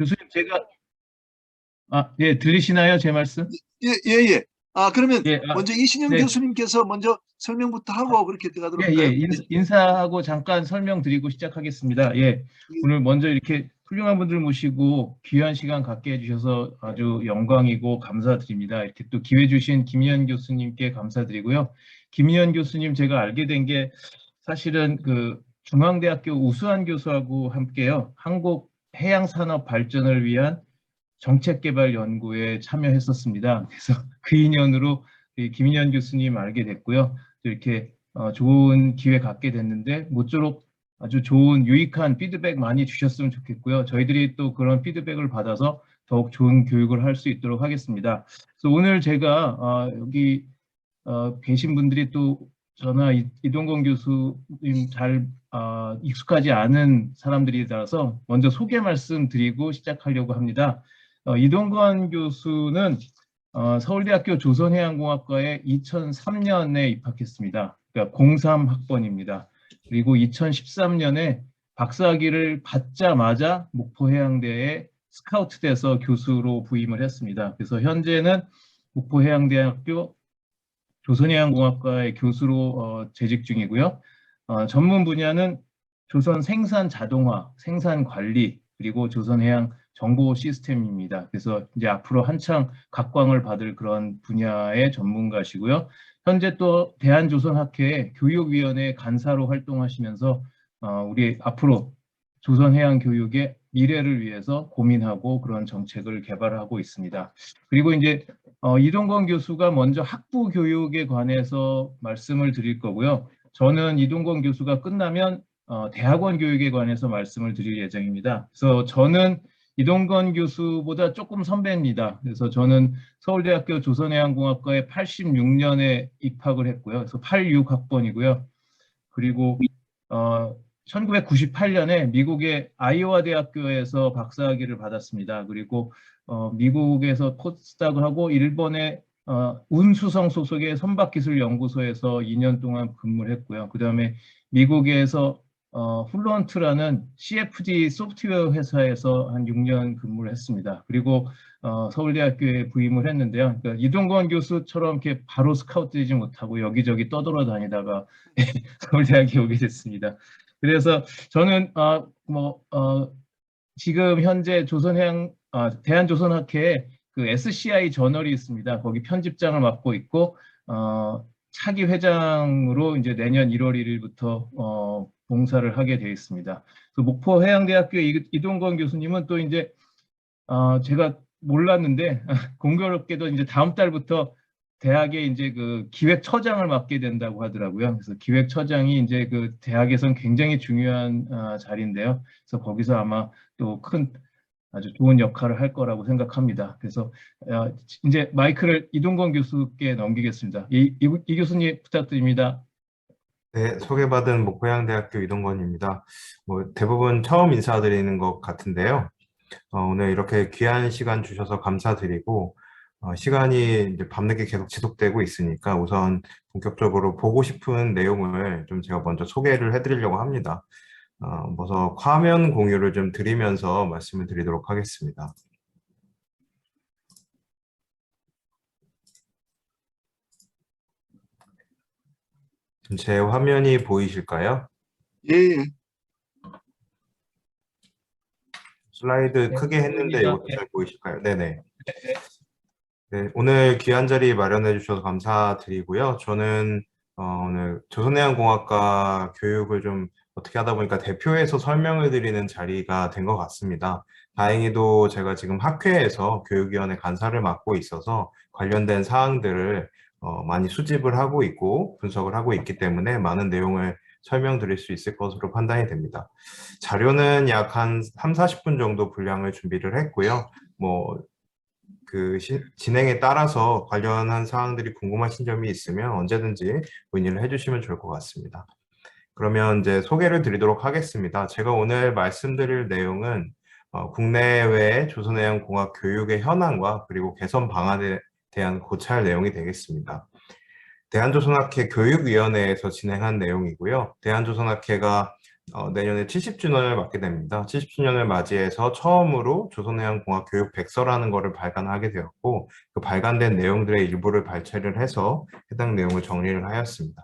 교수님, 제가, 예, 들리시나요? 제 말씀? 예, 예, 예. 그러면 예, 먼저 이신영 네. 교수님께서 먼저 설명부터 하고 그렇게 들어가도록 예, 예. 할까요? 인사하고 잠깐 설명드리고 시작하겠습니다. 예. 오늘 먼저 이렇게 훌륭한 분들 모시고 귀한 시간 갖게 해주셔서 아주 영광이고 감사드립니다. 이렇게 또 기회 주신 김희연 교수님께 감사드리고요. 김희연 교수님 제가 알게 된 게 사실은 그 중앙대학교 우수한 교수하고 함께요. 한국 해양산업 발전을 위한 정책개발 연구에 참여했었습니다. 그래서 그 인연으로 이 김인현 교수님 알게 됐고요. 또 이렇게 좋은 기회 갖게 됐는데 모쪼록 아주 좋은 유익한 피드백 많이 주셨으면 좋겠고요. 저희들이 또 그런 피드백을 받아서 더욱 좋은 교육을 할 수 있도록 하겠습니다. 그래서 오늘 제가 여기 계신 분들이 또 저나 이동건 교수님 잘 익숙하지 않은 사람들이라서 먼저 소개 말씀드리고 시작하려고 합니다. 이동건 교수는 서울대학교 조선해양공학과에 2003년에 입학했습니다. 그러니까 03학번입니다. 그리고 2013년에 박사학위를 받자마자 목포해양대에 스카우트돼서 교수로 부임을 했습니다. 그래서 현재는 목포해양대학교 조선해양공학과의 교수로 재직 중이고요. 전문 분야는 조선 생산 자동화, 생산 관리, 그리고 조선해양 정보 시스템입니다. 그래서 이제 앞으로 한창 각광을 받을 그런 분야의 전문가시고요. 현재 또 대한조선학회 교육위원회 간사로 활동하시면서 우리 앞으로 조선해양 교육의 미래를 위해서 고민하고 그런 정책을 개발하고 있습니다. 그리고 이제 이동건 교수가 먼저 학부 교육에 관해서 말씀을 드릴 거고요. 저는 이동건 교수가 끝나면 대학원 교육에 관해서 말씀을 드릴 예정입니다. 그래서 저는 이동건 교수보다 조금 선배입니다. 그래서 저는 서울대학교 조선해양공학과에 86년에 입학을 했고요. 그래서 86학번이고요. 그리고 1998년에 미국의 아이오와 대학교에서 박사학위를 받았습니다. 그리고 미국에서 포스닥을 하고 일본의 운수성 소속의 선박기술연구소에서 2년 동안 근무를 했고요. 그 다음에 미국에서 플루언트라는 CFD 소프트웨어 회사에서 한 6년 근무를 했습니다. 그리고 서울대학교에 부임을 했는데요. 그러니까 이동건 교수처럼 이렇게 바로 스카우트 되지 못하고 여기저기 떠돌아다니다가 서울대학에 오게 됐습니다. 그래서 저는 지금 현재 대한조선학회에 그 SCI 저널이 있습니다. 거기 편집장을 맡고 있고 차기 회장으로 이제 내년 1월 1일부터 봉사를 하게 되어 있습니다. 목포해양대학교의 이동건 교수님은 또 이제 제가 몰랐는데 공교롭게도 이제 다음 달부터 대학에 이제 그 기획처장을 맡게 된다고 하더라고요. 그래서 기획처장이 이제 그 대학에선 굉장히 중요한 자리인데요. 그래서 거기서 아마 또 큰 아주 좋은 역할을 할 거라고 생각합니다. 그래서 이제 마이크를 이동건 교수께 넘기겠습니다. 이 교수님 부탁드립니다. 네, 소개받은 목포해양대학교 이동건입니다. 대부분 처음 인사드리는 것 같은데요. 오늘 이렇게 귀한 시간 주셔서 감사드리고, 시간이 이제 밤늦게 계속 지속되고 있으니까 우선 본격적으로 보고 싶은 내용을 좀 제가 먼저 소개를 해드리려고 합니다. 먼저 화면 공유를 좀 드리면서 말씀을 드리도록 하겠습니다. 제 화면이 보이실까요? 예, 예. 슬라이드 네, 크게 했는데 이것도 네. 잘 보이실까요? 네네. 네, 오늘 귀한 자리 마련해 주셔서 감사드리고요. 저는 오늘 조선해양공학과 교육을 좀 어떻게 하다 보니까 대표해서 설명을 드리는 자리가 된 것 같습니다. 다행히도 제가 지금 학회에서 교육위원회 간사를 맡고 있어서 관련된 사항들을 많이 수집을 하고 있고 분석을 하고 있기 때문에 많은 내용을 설명드릴 수 있을 것으로 판단이 됩니다. 자료는 약 한 3, 40분 정도 분량을 준비를 했고요. 진행에 따라서 관련한 사항들이 궁금하신 점이 있으면 언제든지 문의를 해주시면 좋을 것 같습니다. 그러면 이제 소개를 드리도록 하겠습니다. 제가 오늘 말씀드릴 내용은 국내외 조선해양공학 교육의 현황과 그리고 개선 방안에 대한 고찰 내용이 되겠습니다. 대한조선학회 교육위원회에서 진행한 내용이고요. 대한조선학회가 내년에 70주년을 맞게 됩니다. 70주년을 맞이해서 처음으로 조선해양공학 교육 백서라는 것을 발간하게 되었고, 그 발간된 내용들의 일부를 발췌를 해서 해당 내용을 정리를 하였습니다.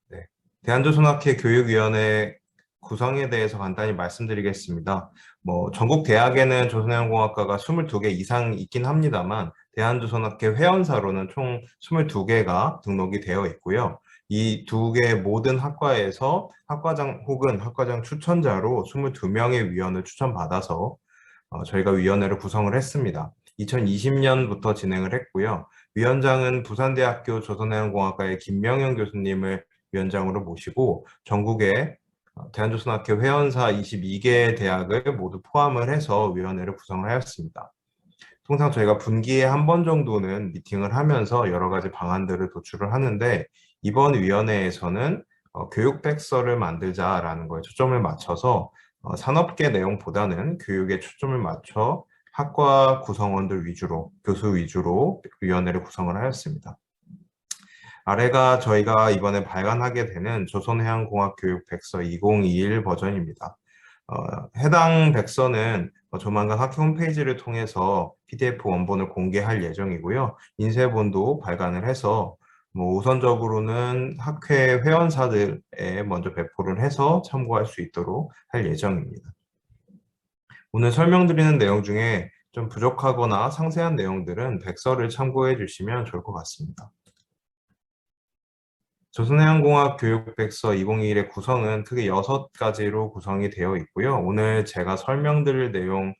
네. 대한조선학회 교육위원회 구성에 대해서 간단히 말씀드리겠습니다. 전국 대학에는 조선해양공학과가 22개 이상 있긴 합니다만, 대한조선학회 회원사로는 총 22개가 등록이 되어 있고요. 이 두 개 모든 학과에서 학과장 혹은 학과장 추천자로 22명의 위원을 추천받아서 저희가 위원회를 구성을 했습니다. 2020년부터 진행을 했고요. 위원장은 부산대학교 조선해양공학과의 김명현 교수님을 위원장으로 모시고 전국의 대한조선학회 회원사 22개 대학을 모두 포함을 해서 위원회를 구성을 하였습니다. 통상 저희가 분기에 한 번 정도는 미팅을 하면서 여러 가지 방안들을 도출을 하는데 이번 위원회에서는 교육 백서를 만들자라는 거에 초점을 맞춰서 산업계 내용보다는 교육에 초점을 맞춰 학과 구성원들 위주로, 교수 위주로 위원회를 구성을 하였습니다. 아래가 저희가 이번에 발간하게 되는 조선해양공학 교육 백서 2021 버전입니다. 해당 백서는 조만간 학회 홈페이지를 통해서 PDF 원본을 공개할 예정이고요. 인쇄본도 발간을 해서 우선적으로는 학회 회원사들에 먼저 배포를 해서 참고할 수 있도록 할 예정입니다. 오늘 설명드리는 내용 중에 좀 부족하거나 상세한 내용들은 백서를 참고해 주시면 좋을 것 같습니다. 조선해양공학 교육백서 2021의 구성은 크게 6가지로 구성이 되어 있고요. 오늘 제가 설명드릴 내용은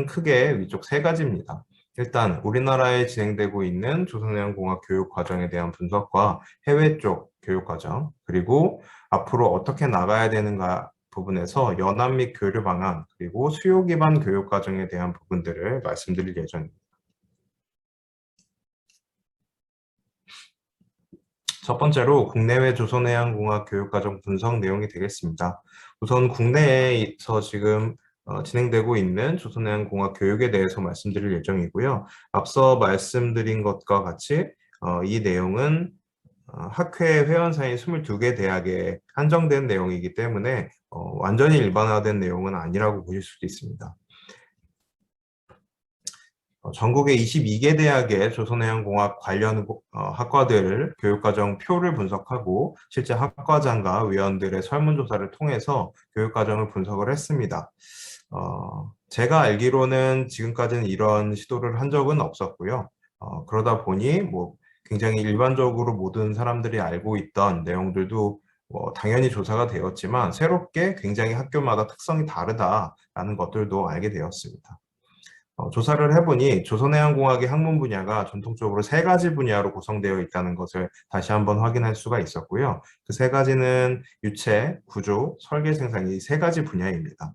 크게 위쪽 3가지입니다. 일단 우리나라에 진행되고 있는 조선해양공학 교육과정에 대한 분석과 해외 쪽 교육과정, 그리고 앞으로 어떻게 나가야 되는가 부분에서 연합 및 교류 방안, 그리고 수요 기반 교육과정에 대한 부분들을 말씀드릴 예정입니다. 첫 번째로 국내외 조선해양공학 교육과정 분석 내용이 되겠습니다. 우선 국내에서 지금 진행되고 있는 조선해양공학 교육에 대해서 말씀드릴 예정이고요. 앞서 말씀드린 것과 같이 이 내용은 학회 회원사인 22개 대학에 한정된 내용이기 때문에 완전히 일반화된 내용은 아니라고 보실 수도 있습니다. 전국의 22개 대학의 조선해양공학 관련 학과들 교육과정 표를 분석하고 실제 학과장과 위원들의 설문조사를 통해서 교육과정을 분석을 했습니다. 제가 알기로는 지금까지는 이런 시도를 한 적은 없었고요. 그러다 보니 굉장히 일반적으로 모든 사람들이 알고 있던 내용들도 당연히 조사가 되었지만 새롭게 굉장히 학교마다 특성이 다르다라는 것들도 알게 되었습니다. 조사를 해보니 조선해양공학의 학문 분야가 전통적으로 3가지 분야로 구성되어 있다는 것을 다시 한번 확인할 수가 있었고요. 그 3가지는 유체, 구조, 설계, 생산 이 3가지 분야입니다.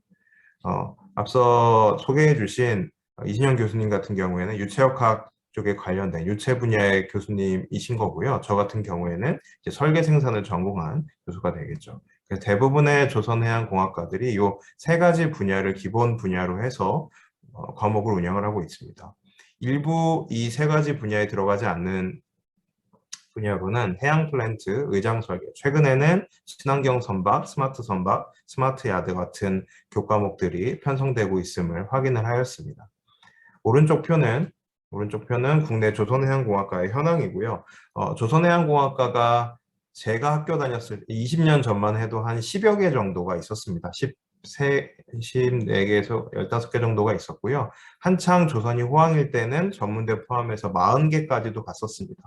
앞서 소개해 주신 이신영 교수님 같은 경우에는 유체역학 쪽에 관련된 유체 분야의 교수님이신 거고요. 저 같은 경우에는 이제 설계 생산을 전공한 교수가 되겠죠. 그래서 대부분의 조선해양공학과들이 이 3가지 분야를 기본 분야로 해서 과목을 운영을 하고 있습니다. 일부 이 3가지 분야에 들어가지 않는 분야로는 해양 플랜트, 의장 설계, 최근에는 친환경 선박, 스마트 선박, 스마트 야드 같은 교과목들이 편성되고 있음을 확인을 하였습니다. 오른쪽 표는 국내 조선해양공학과의 현황이고요. 조선해양공학과가 제가 학교 다녔을 때 20년 전만 해도 한 10여 개 정도가 있었습니다. 14개에서 15개 정도가 있었고요. 한창 조선이 호황일 때는 전문대 포함해서 40개까지도 갔었습니다.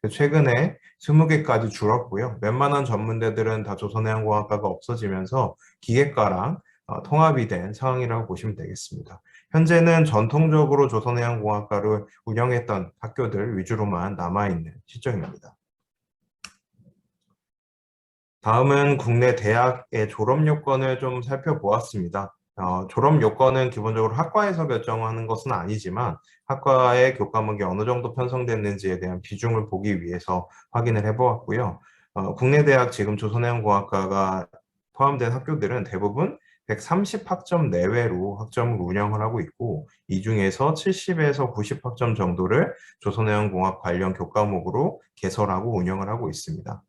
최근에 20개까지 줄었고요. 웬만한 전문대들은 다 조선해양공학과가 없어지면서 기계과랑 통합이 된 상황이라고 보시면 되겠습니다. 현재는 전통적으로 조선해양공학과를 운영했던 학교들 위주로만 남아있는 시점입니다. 다음은 국내 대학의 졸업 요건을 좀 살펴보았습니다. 졸업 요건은 기본적으로 학과에서 결정하는 것은 아니지만 학과의 교과목이 어느 정도 편성됐는지에 대한 비중을 보기 위해서 확인을 해보았고요. 국내 대학 지금 조선해양공학과가 포함된 학교들은 대부분 130학점 내외로 학점을 운영을 하고 있고 이 중에서 70에서 90학점 정도를 조선해양공학 관련 교과목으로 개설하고 운영을 하고 있습니다.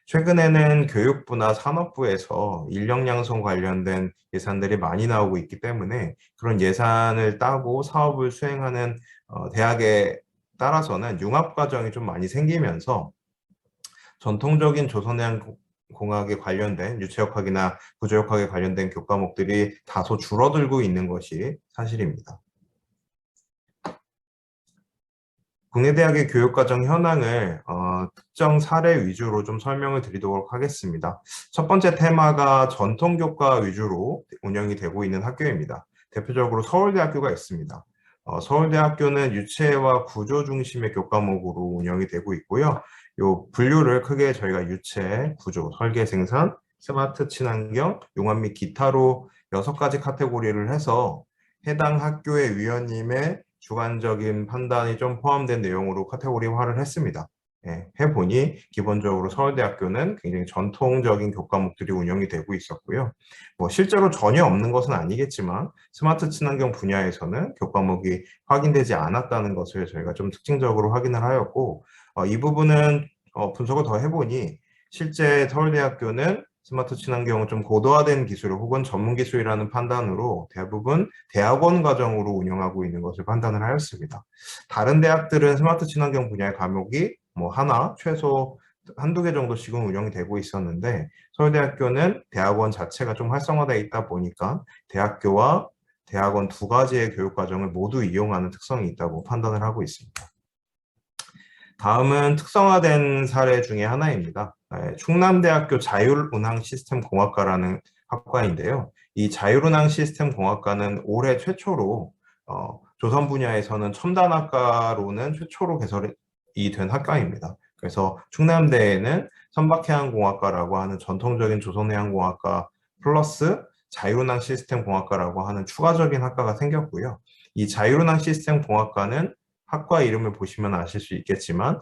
최근에는 교육부나 산업부에서 인력 양성 관련된 예산들이 많이 나오고 있기 때문에 그런 예산을 따고 사업을 수행하는 대학에 따라서는 융합 과정이 좀 많이 생기면서 전통적인 조선해양공학에 관련된 유체역학이나 구조역학에 관련된 교과목들이 다소 줄어들고 있는 것이 사실입니다. 국내 대학의 교육과정 현황을 특정 사례 위주로 좀 설명을 드리도록 하겠습니다. 첫 번째 테마가 전통교과 위주로 운영이 되고 있는 학교입니다. 대표적으로 서울대학교가 있습니다. 서울대학교는 유체와 구조 중심의 교과목으로 운영이 되고 있고요. 요 분류를 크게 저희가 유체, 구조, 설계 생산, 스마트 친환경, 융합 및 기타로 6가지 카테고리를 해서 해당 학교의 위원님의 주관적인 판단이 좀 포함된 내용으로 카테고리화를 했습니다. 예, 해보니 기본적으로 서울대학교는 굉장히 전통적인 교과목들이 운영이 되고 있었고요. 뭐 실제로 전혀 없는 것은 아니겠지만 스마트 친환경 분야에서는 교과목이 확인되지 않았다는 것을 저희가 좀 특징적으로 확인을 하였고, 이 부분은 분석을 더 해보니 실제 서울대학교는 스마트 친환경은 좀 고도화된 기술 혹은 전문 기술이라는 판단으로 대부분 대학원 과정으로 운영하고 있는 것을 판단을 하였습니다. 다른 대학들은 스마트 친환경 분야의 과목이 뭐 하나, 최소 한두 개 정도씩은 운영이 되고 있었는데 서울대학교는 대학원 자체가 좀 활성화되어 있다 보니까 대학교와 대학원 두 가지의 교육 과정을 모두 이용하는 특성이 있다고 판단을 하고 있습니다. 다음은 특성화된 사례 중에 하나입니다. 충남대학교 자율운항시스템공학과라는 학과인데요. 이 자율운항시스템공학과는 올해 최초로 조선 분야에서는 첨단학과로는 최초로 개설이 된 학과입니다. 그래서 충남대에는 선박해양공학과라고 하는 전통적인 조선해양공학과 플러스 자율운항시스템공학과라고 하는 추가적인 학과가 생겼고요. 이 자율운항시스템공학과는 학과 이름을 보시면 아실 수 있겠지만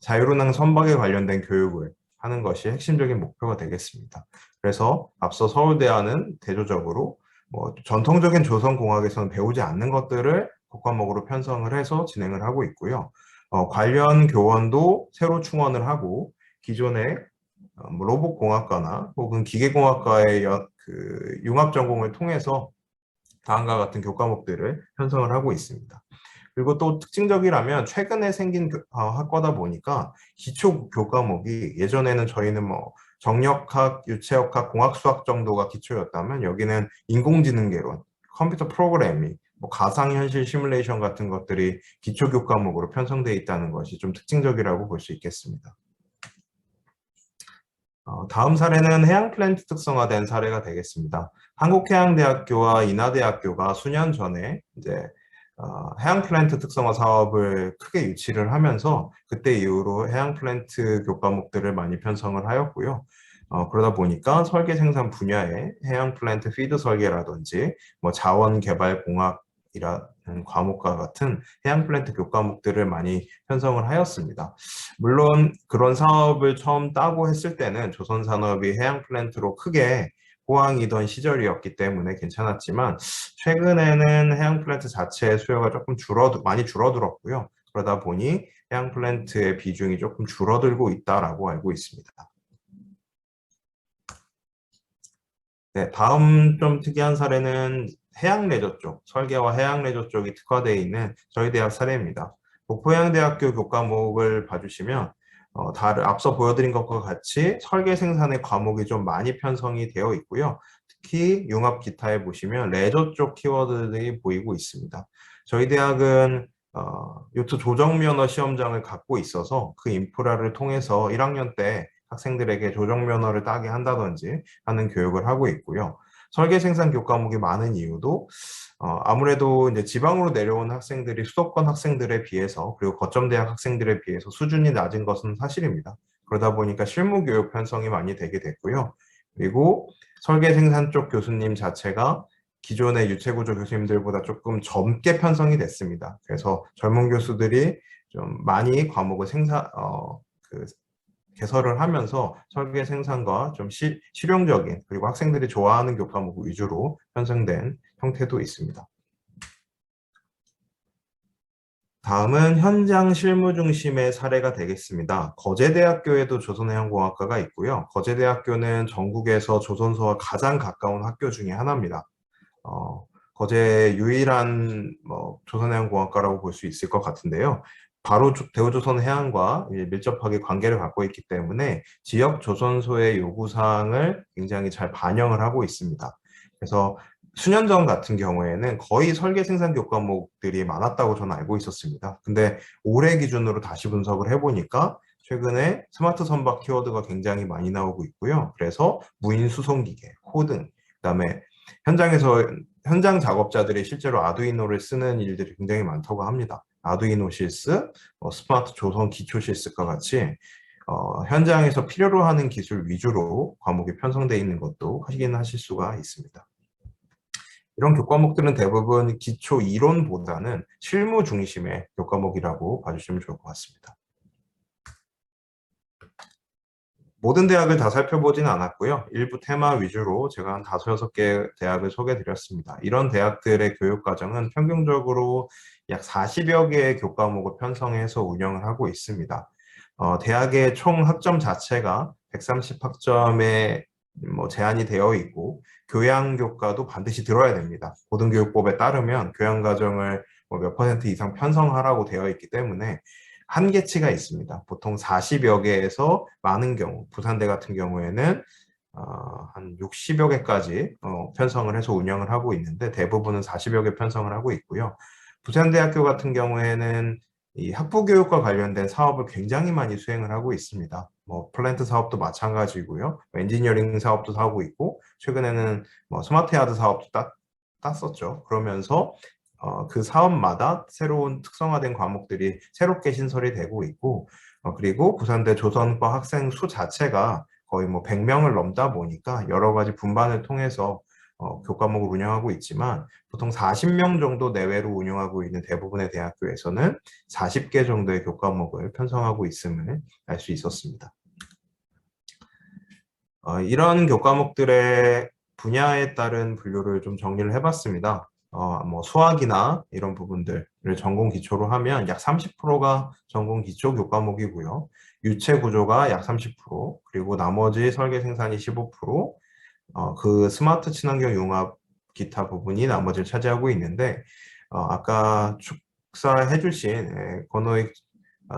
자율운항 선박에 관련된 교육을 하는 것이 핵심적인 목표가 되겠습니다. 그래서 앞서 서울대와는 대조적으로 전통적인 조선공학에서는 배우지 않는 것들을 교과목으로 편성을 해서 진행을 하고 있고요. 관련 교원도 새로 충원을 하고 기존의 로봇공학과나 혹은 기계공학과의 융합 전공을 통해서 다음과 같은 교과목들을 편성을 하고 있습니다. 그리고 또 특징적이라면 최근에 생긴 학과다 보니까 기초 교과목이 예전에는 저희는 뭐 정력학, 유체역학, 공학수학 정도가 기초였다면 여기는 인공지능개론, 컴퓨터 프로그래밍, 뭐 가상현실 시뮬레이션 같은 것들이 기초 교과목으로 편성되어 있다는 것이 좀 특징적이라고 볼 수 있겠습니다. 다음 사례는 해양플랜트 특성화된 사례가 되겠습니다. 한국해양대학교와 인하대학교가 수년 전에 이제 해양플랜트 특성화 사업을 크게 유치를 하면서 그때 이후로 해양플랜트 교과목들을 많이 편성을 하였고요. 그러다 보니까 설계 생산 분야에 해양플랜트 피드 설계라든지 뭐 자원개발공학이라는 과목과 같은 해양플랜트 교과목들을 많이 편성을 하였습니다. 물론 그런 사업을 처음 따고 했을 때는 조선산업이 해양플랜트로 크게 호황이던 시절이었기 때문에 괜찮았지만 최근에는 해양플랜트 자체의 수요가 조금 많이 줄어들었고요. 그러다 보니 해양플랜트의 비중이 조금 줄어들고 있다라고 알고 있습니다. 네, 다음 좀 특이한 사례는 해양레저 쪽, 설계와 해양레저 쪽이 특화되어 있는 저희 대학 사례입니다. 목포해양대학교 교과목을 봐주시면 앞서 보여드린 것과 같이 설계 생산의 과목이 좀 많이 편성이 되어 있고요. 특히 융합 기타에 보시면 레저 쪽 키워드들이 보이고 있습니다. 저희 대학은 요트 조정면허 시험장을 갖고 있어서 그 인프라를 통해서 1학년 때 학생들에게 조정면허를 따게 한다든지 하는 교육을 하고 있고요. 설계 생산 교과목이 많은 이유도 아무래도 이제 지방으로 내려온 학생들이 수도권 학생들에 비해서 그리고 거점대학 학생들에 비해서 수준이 낮은 것은 사실입니다. 그러다 보니까 실무 교육 편성이 많이 되게 됐고요. 그리고 설계 생산 쪽 교수님 자체가 기존의 유체구조 교수님들보다 조금 젊게 편성이 됐습니다. 그래서 젊은 교수들이 좀 많이 과목을 개설을 하면서 설계 생산과 좀 실용적인 그리고 학생들이 좋아하는 교과목 위주로 편성된 형태도 있습니다. 다음은 현장 실무 중심의 사례가 되겠습니다. 거제대학교에도 조선해양공학과가 있고요. 거제대학교는 전국에서 조선소와 가장 가까운 학교 중에 하나입니다. 거제 유일한 조선해양공학과라고 볼 수 있을 것 같은데요. 바로 대우조선해양과 밀접하게 관계를 갖고 있기 때문에 지역 조선소의 요구사항을 굉장히 잘 반영을 하고 있습니다. 그래서 수년 전 같은 경우에는 거의 설계 생산 교과목들이 많았다고 저는 알고 있었습니다. 근데 올해 기준으로 다시 분석을 해보니까 최근에 스마트 선박 키워드가 굉장히 많이 나오고 있고요. 그래서 무인 수송기계, 호등, 그다음에 현장 작업자들이 실제로 아두이노를 쓰는 일들이 굉장히 많다고 합니다. 아두이노 실습, 스마트 조선 기초 실습과 같이 현장에서 필요로 하는 기술 위주로 과목이 편성되어 있는 것도 확인하실 수가 있습니다. 이런 교과목들은 대부분 기초 이론보다는 실무 중심의 교과목이라고 봐주시면 좋을 것 같습니다. 모든 대학을 다 살펴보지는 않았고요. 일부 테마 위주로 제가 한 5, 6개 대학을 소개해드렸습니다. 이런 대학들의 교육과정은 평균적으로 약 40여 개의 교과목을 편성해서 운영을 하고 있습니다. 대학의 총 학점 자체가 130학점에 제한이 되어 있고 교양교과도 반드시 들어야 됩니다. 고등교육법에 따르면 교양과정을 몇 % 이상 편성하라고 되어 있기 때문에 한계치가 있습니다. 보통 40여 개에서 많은 경우, 부산대 같은 경우에는 한 60여 개까지 편성을 해서 운영을 하고 있는데 대부분은 40여 개 편성을 하고 있고요. 부산대학교 같은 경우에는 이 학부교육과 관련된 사업을 굉장히 많이 수행을 하고 있습니다. 플랜트 사업도 마찬가지고요. 엔지니어링 사업도 하고 있고 최근에는 스마트야드 사업도 땄었죠. 그러면서 그 사업마다 새로운 특성화된 과목들이 새롭게 신설이 되고 있고 그리고 부산대 조선과 학생 수 자체가 거의 100명을 넘다 보니까 여러 가지 분반을 통해서 교과목을 운영하고 있지만 보통 40명 정도 내외로 운영하고 있는 대부분의 대학교에서는 40개 정도의 교과목을 편성하고 있음을 알 수 있었습니다. 이런 교과목들의 분야에 따른 분류를 좀 정리를 해봤습니다. 수학이나 이런 부분들을 전공 기초로 하면 약 30%가 전공 기초 교과목이고요. 유체 구조가 약 30%, 그리고 나머지 설계 생산이 15%, 그 스마트 친환경 융합 기타 부분이 나머지를 차지하고 있는데 아까 축사해 주신 권호익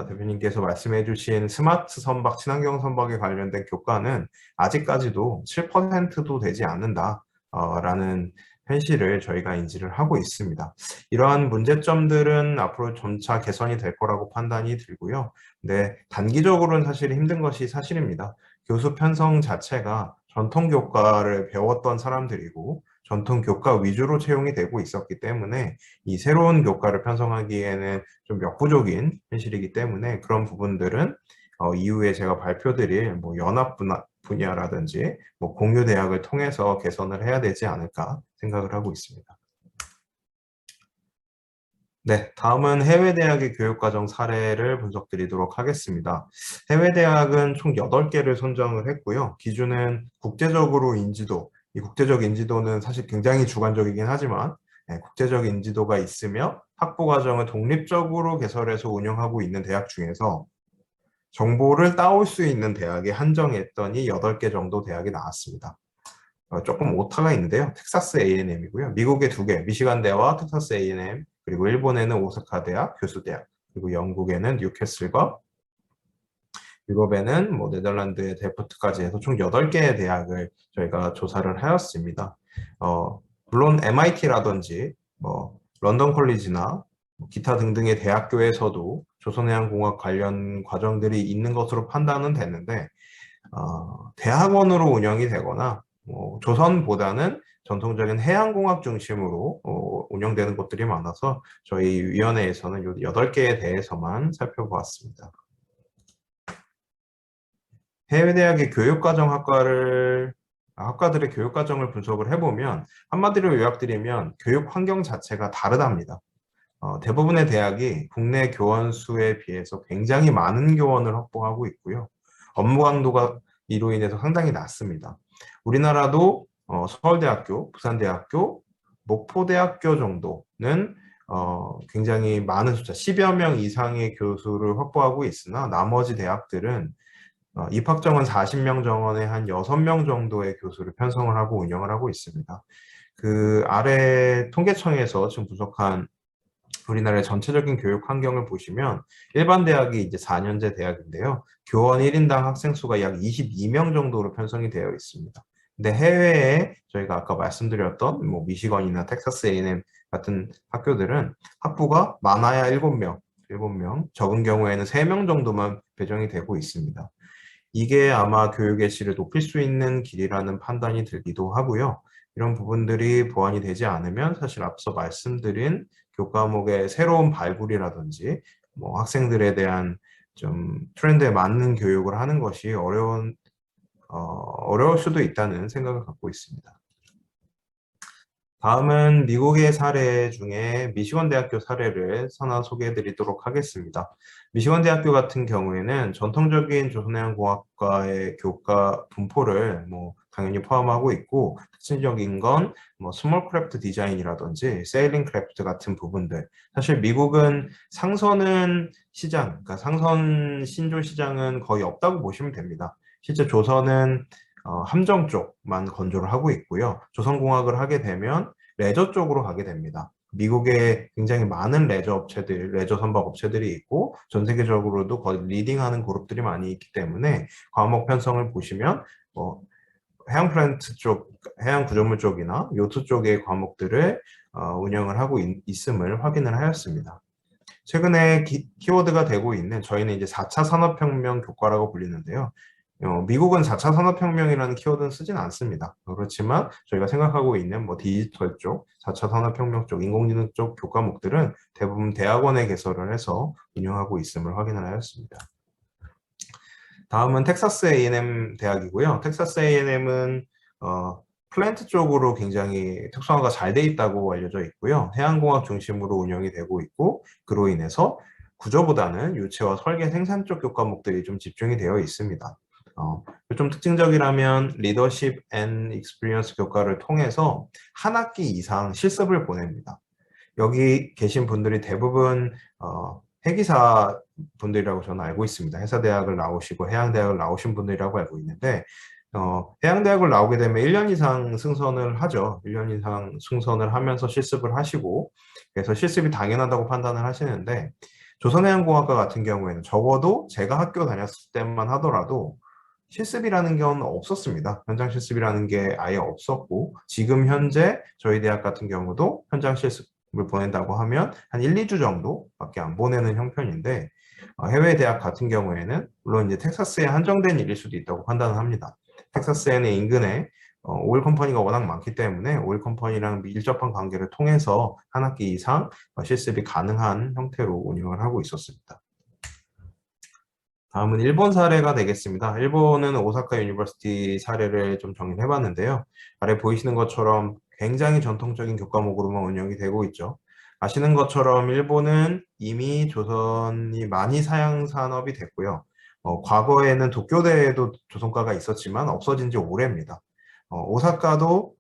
대표님께서 말씀해 주신 스마트 선박, 친환경 선박에 관련된 교과는 아직까지도 7%도 되지 않는다라는 현실을 저희가 인지를 하고 있습니다. 이러한 문제점들은 앞으로 점차 개선이 될 거라고 판단이 들고요. 근데 단기적으로는 사실 힘든 것이 사실입니다. 교수 편성 자체가 전통 교과를 배웠던 사람들이고 전통 교과 위주로 채용이 되고 있었기 때문에 이 새로운 교과를 편성하기에는 좀 역부족인 현실이기 때문에 그런 부분들은 이후에 제가 발표드릴 연합 분야라든지 공유 대학을 통해서 개선을 해야 되지 않을까 생각을 하고 있습니다. 네, 다음은 해외 대학의 교육과정 사례를 분석드리도록 하겠습니다. 해외 대학은 총 8개를 선정을 했고요. 기준은 국제적으로 인지도, 이 국제적 인지도는 사실 굉장히 주관적이긴 하지만 국제적 인지도가 있으며 학부과정을 독립적으로 개설해서 운영하고 있는 대학 중에서 정보를 따올 수 있는 대학에 한정했더니 8개 정도 대학이 나왔습니다. 조금 오타가 있는데요. 텍사스 A&M이고요. 미국에 2개, 미시간대와 텍사스 A&M, 그리고 일본에는 오사카 대학, 교수대학, 그리고 영국에는 뉴캐슬과 유럽에는 네덜란드의 데프트까지 해서 총 8개의 대학을 저희가 조사를 하였습니다. 물론 MIT라든지 런던 콜리지나 기타 등등의 대학교에서도 조선해양공학 관련 과정들이 있는 것으로 판단은 됐는데 대학원으로 운영이 되거나 조선보다는 전통적인 해양공학 중심으로 운영되는 곳들이 많아서 저희 위원회에서는 이 8개에 대해서만 살펴보았습니다. 해외대학의 교육과정 학과들의 교육과정을 분석을 해보면 한마디로 요약드리면 교육 환경 자체가 다르답니다. 대부분의 대학이 국내 교원 수에 비해서 굉장히 많은 교원을 확보하고 있고요. 업무 강도가 이로 인해서 상당히 낮습니다. 우리나라도 서울대학교, 부산대학교, 목포대학교 정도는 굉장히 많은 숫자, 10여 명 이상의 교수를 확보하고 있으나 나머지 대학들은 입학 정원 40명 정원에 한 6명 정도의 교수를 편성을 하고 운영을 하고 있습니다. 그 아래 통계청에서 지금 분석한 우리나라의 전체적인 교육 환경을 보시면 일반 대학이 이제 4년제 대학인데요. 교원 1인당 학생 수가 약 22명 정도로 편성이 되어 있습니다. 근데 해외에 저희가 아까 말씀드렸던 뭐 미시건이나 텍사스 A&M 같은 학교들은 학부가 많아야 7명, 적은 경우에는 3명 정도만 배정이 되고 있습니다. 이게 아마 교육의 질을 높일 수 있는 길이라는 판단이 들기도 하고요. 이런 부분들이 보완이 되지 않으면 사실 앞서 말씀드린 교과목의 새로운 발굴이라든지 뭐 학생들에 대한 좀 트렌드에 맞는 교육을 하는 것이 어려울 수도 있다는 생각을 갖고 있습니다. 다음은 미국의 사례 중에 미시건 대학교 사례를 하나 소개해 드리도록 하겠습니다. 미시건 대학교 같은 경우에는 전통적인 조선해양공학과의 교과 분포를 뭐 당연히 포함하고 있고, 특징적인 건 뭐 스몰 크래프트 디자인이라든지 세일링 크래프트 같은 부분들. 사실 미국은 상선은 시장, 그러니까 상선 신조 시장은 거의 없다고 보시면 됩니다. 실제 조선은 함정 쪽만 건조를 하고 있고요. 조선공학을 하게 되면 레저 쪽으로 가게 됩니다. 미국에 굉장히 많은 레저 업체들, 레저 선박 업체들이 있고 전 세계적으로도 거의 리딩하는 그룹들이 많이 있기 때문에 과목 편성을 보시면 해양 플랜트 쪽, 해양 구조물 쪽이나 요트 쪽의 과목들을 운영을 하고 있음을 확인을 하였습니다. 최근에 키워드가 되고 있는 저희는 이제 4차 산업혁명 교과라고 불리는데요. 미국은 4차 산업혁명이라는 키워드는 쓰진 않습니다. 그렇지만 저희가 생각하고 있는 뭐 디지털 쪽, 4차 산업혁명 쪽, 인공지능 쪽 교과목들은 대부분 대학원에 개설을 해서 운영하고 있음을 확인을 하였습니다. 다음은 텍사스 A&M 대학이고요. 텍사스 A&M은 플랜트 쪽으로 굉장히 특성화가 잘 돼 있다고 알려져 있고요. 해양공학 중심으로 운영이 되고 있고, 그로 인해서 구조보다는 유체와 설계 생산 쪽 교과목들이 좀 집중이 되어 있습니다. 좀 특징적이라면 리더십 앤 익스피리언스 교과를 통해서 한 학기 이상 실습을 보냅니다. 여기 계신 분들이 대부분 해기사 분들이라고 저는 알고 있습니다. 해사대학을 나오시고 해양대학을 나오신 분들이라고 알고 있는데 해양대학을 나오게 되면 1년 이상 승선을 하죠. 1년 이상 승선을 하면서 실습을 하시고, 그래서 실습이 당연하다고 판단을 하시는데, 조선해양공학과 같은 경우에는 적어도 제가 학교 다녔을 때만 하더라도 실습이라는 건 없었습니다. 현장 실습이라는 게 아예 없었고, 지금 현재 저희 대학 같은 경우도 현장 실습을 보낸다고 하면 한 1, 2주 정도밖에 안 보내는 형편인데, 해외 대학 같은 경우에는 물론 이제 텍사스에 한정된 일일 수도 있다고 판단을 합니다. 텍사스에는 인근에 오일 컴퍼니가 워낙 많기 때문에 오일 컴퍼니랑 밀접한 관계를 통해서 한 학기 이상 실습이 가능한 형태로 운영을 하고 있었습니다. 다음은 일본 사례가 되겠습니다. 일본은 오사카 유니버시티 사례를 좀 정리해 봤는데요. 아래 보이시는 것처럼 굉장히 전통적인 교과목으로만 운영이 되고 있죠. 아시는 것처럼 일본은 이미 조선이 많이 사양 산업이 됐고요. 과거에는 도쿄대에도 조선과가 있었지만 없어진 지 오래입니다. 오사카도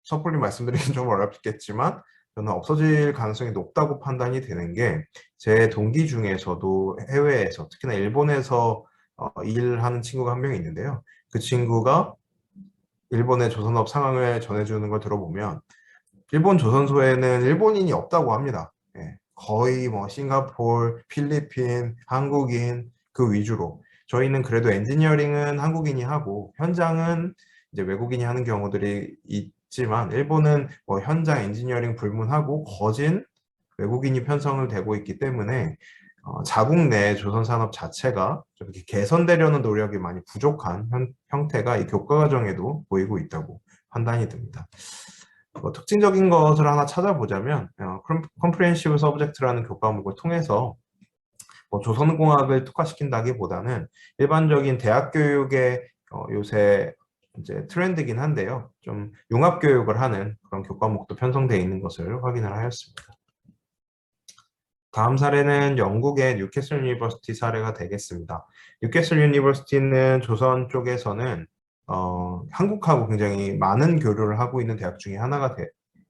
섣불리 말씀드리긴 좀 어렵겠지만 저는 없어질 가능성이 높다고 판단이 되는 게, 제 동기 중에서도 해외에서 특히나 일본에서 일하는 친구가 한 명 있는데요. 그 친구가 일본의 조선업 상황을 전해주는 걸 들어보면 일본 조선소에는 일본인이 없다고 합니다. 거의 뭐 싱가포르, 필리핀, 한국인 그 위주로. 저희는 그래도 엔지니어링은 한국인이 하고 현장은 이제 외국인이 하는 경우들이 있지만, 일본은 뭐 현장 엔지니어링 불문하고 거진 외국인이 편성을 되고 있기 때문에 자국 내 조선 산업 자체가 좀 이렇게 개선되려는 노력이 많이 부족한 형태가 이 교과 과정에도 보이고 있다고 판단이 듭니다. 특징적인 것을 하나 찾아보자면 컴프리헨시브 서브젝트라는 교과목을 통해서 조선공학을 특화시킨다기보다는 일반적인 대학 교육의 요새 이제 트렌드긴 한데요. 좀 융합 교육을 하는 그런 교과목도 편성되어 있는 것을 확인을 하였습니다. 다음 사례는 영국의 뉴캐슬 유니버시티 사례가 되겠습니다. 뉴캐슬 유니버시티는 조선 쪽에서는 한국하고 굉장히 많은 교류를 하고 있는 대학 중에 하나가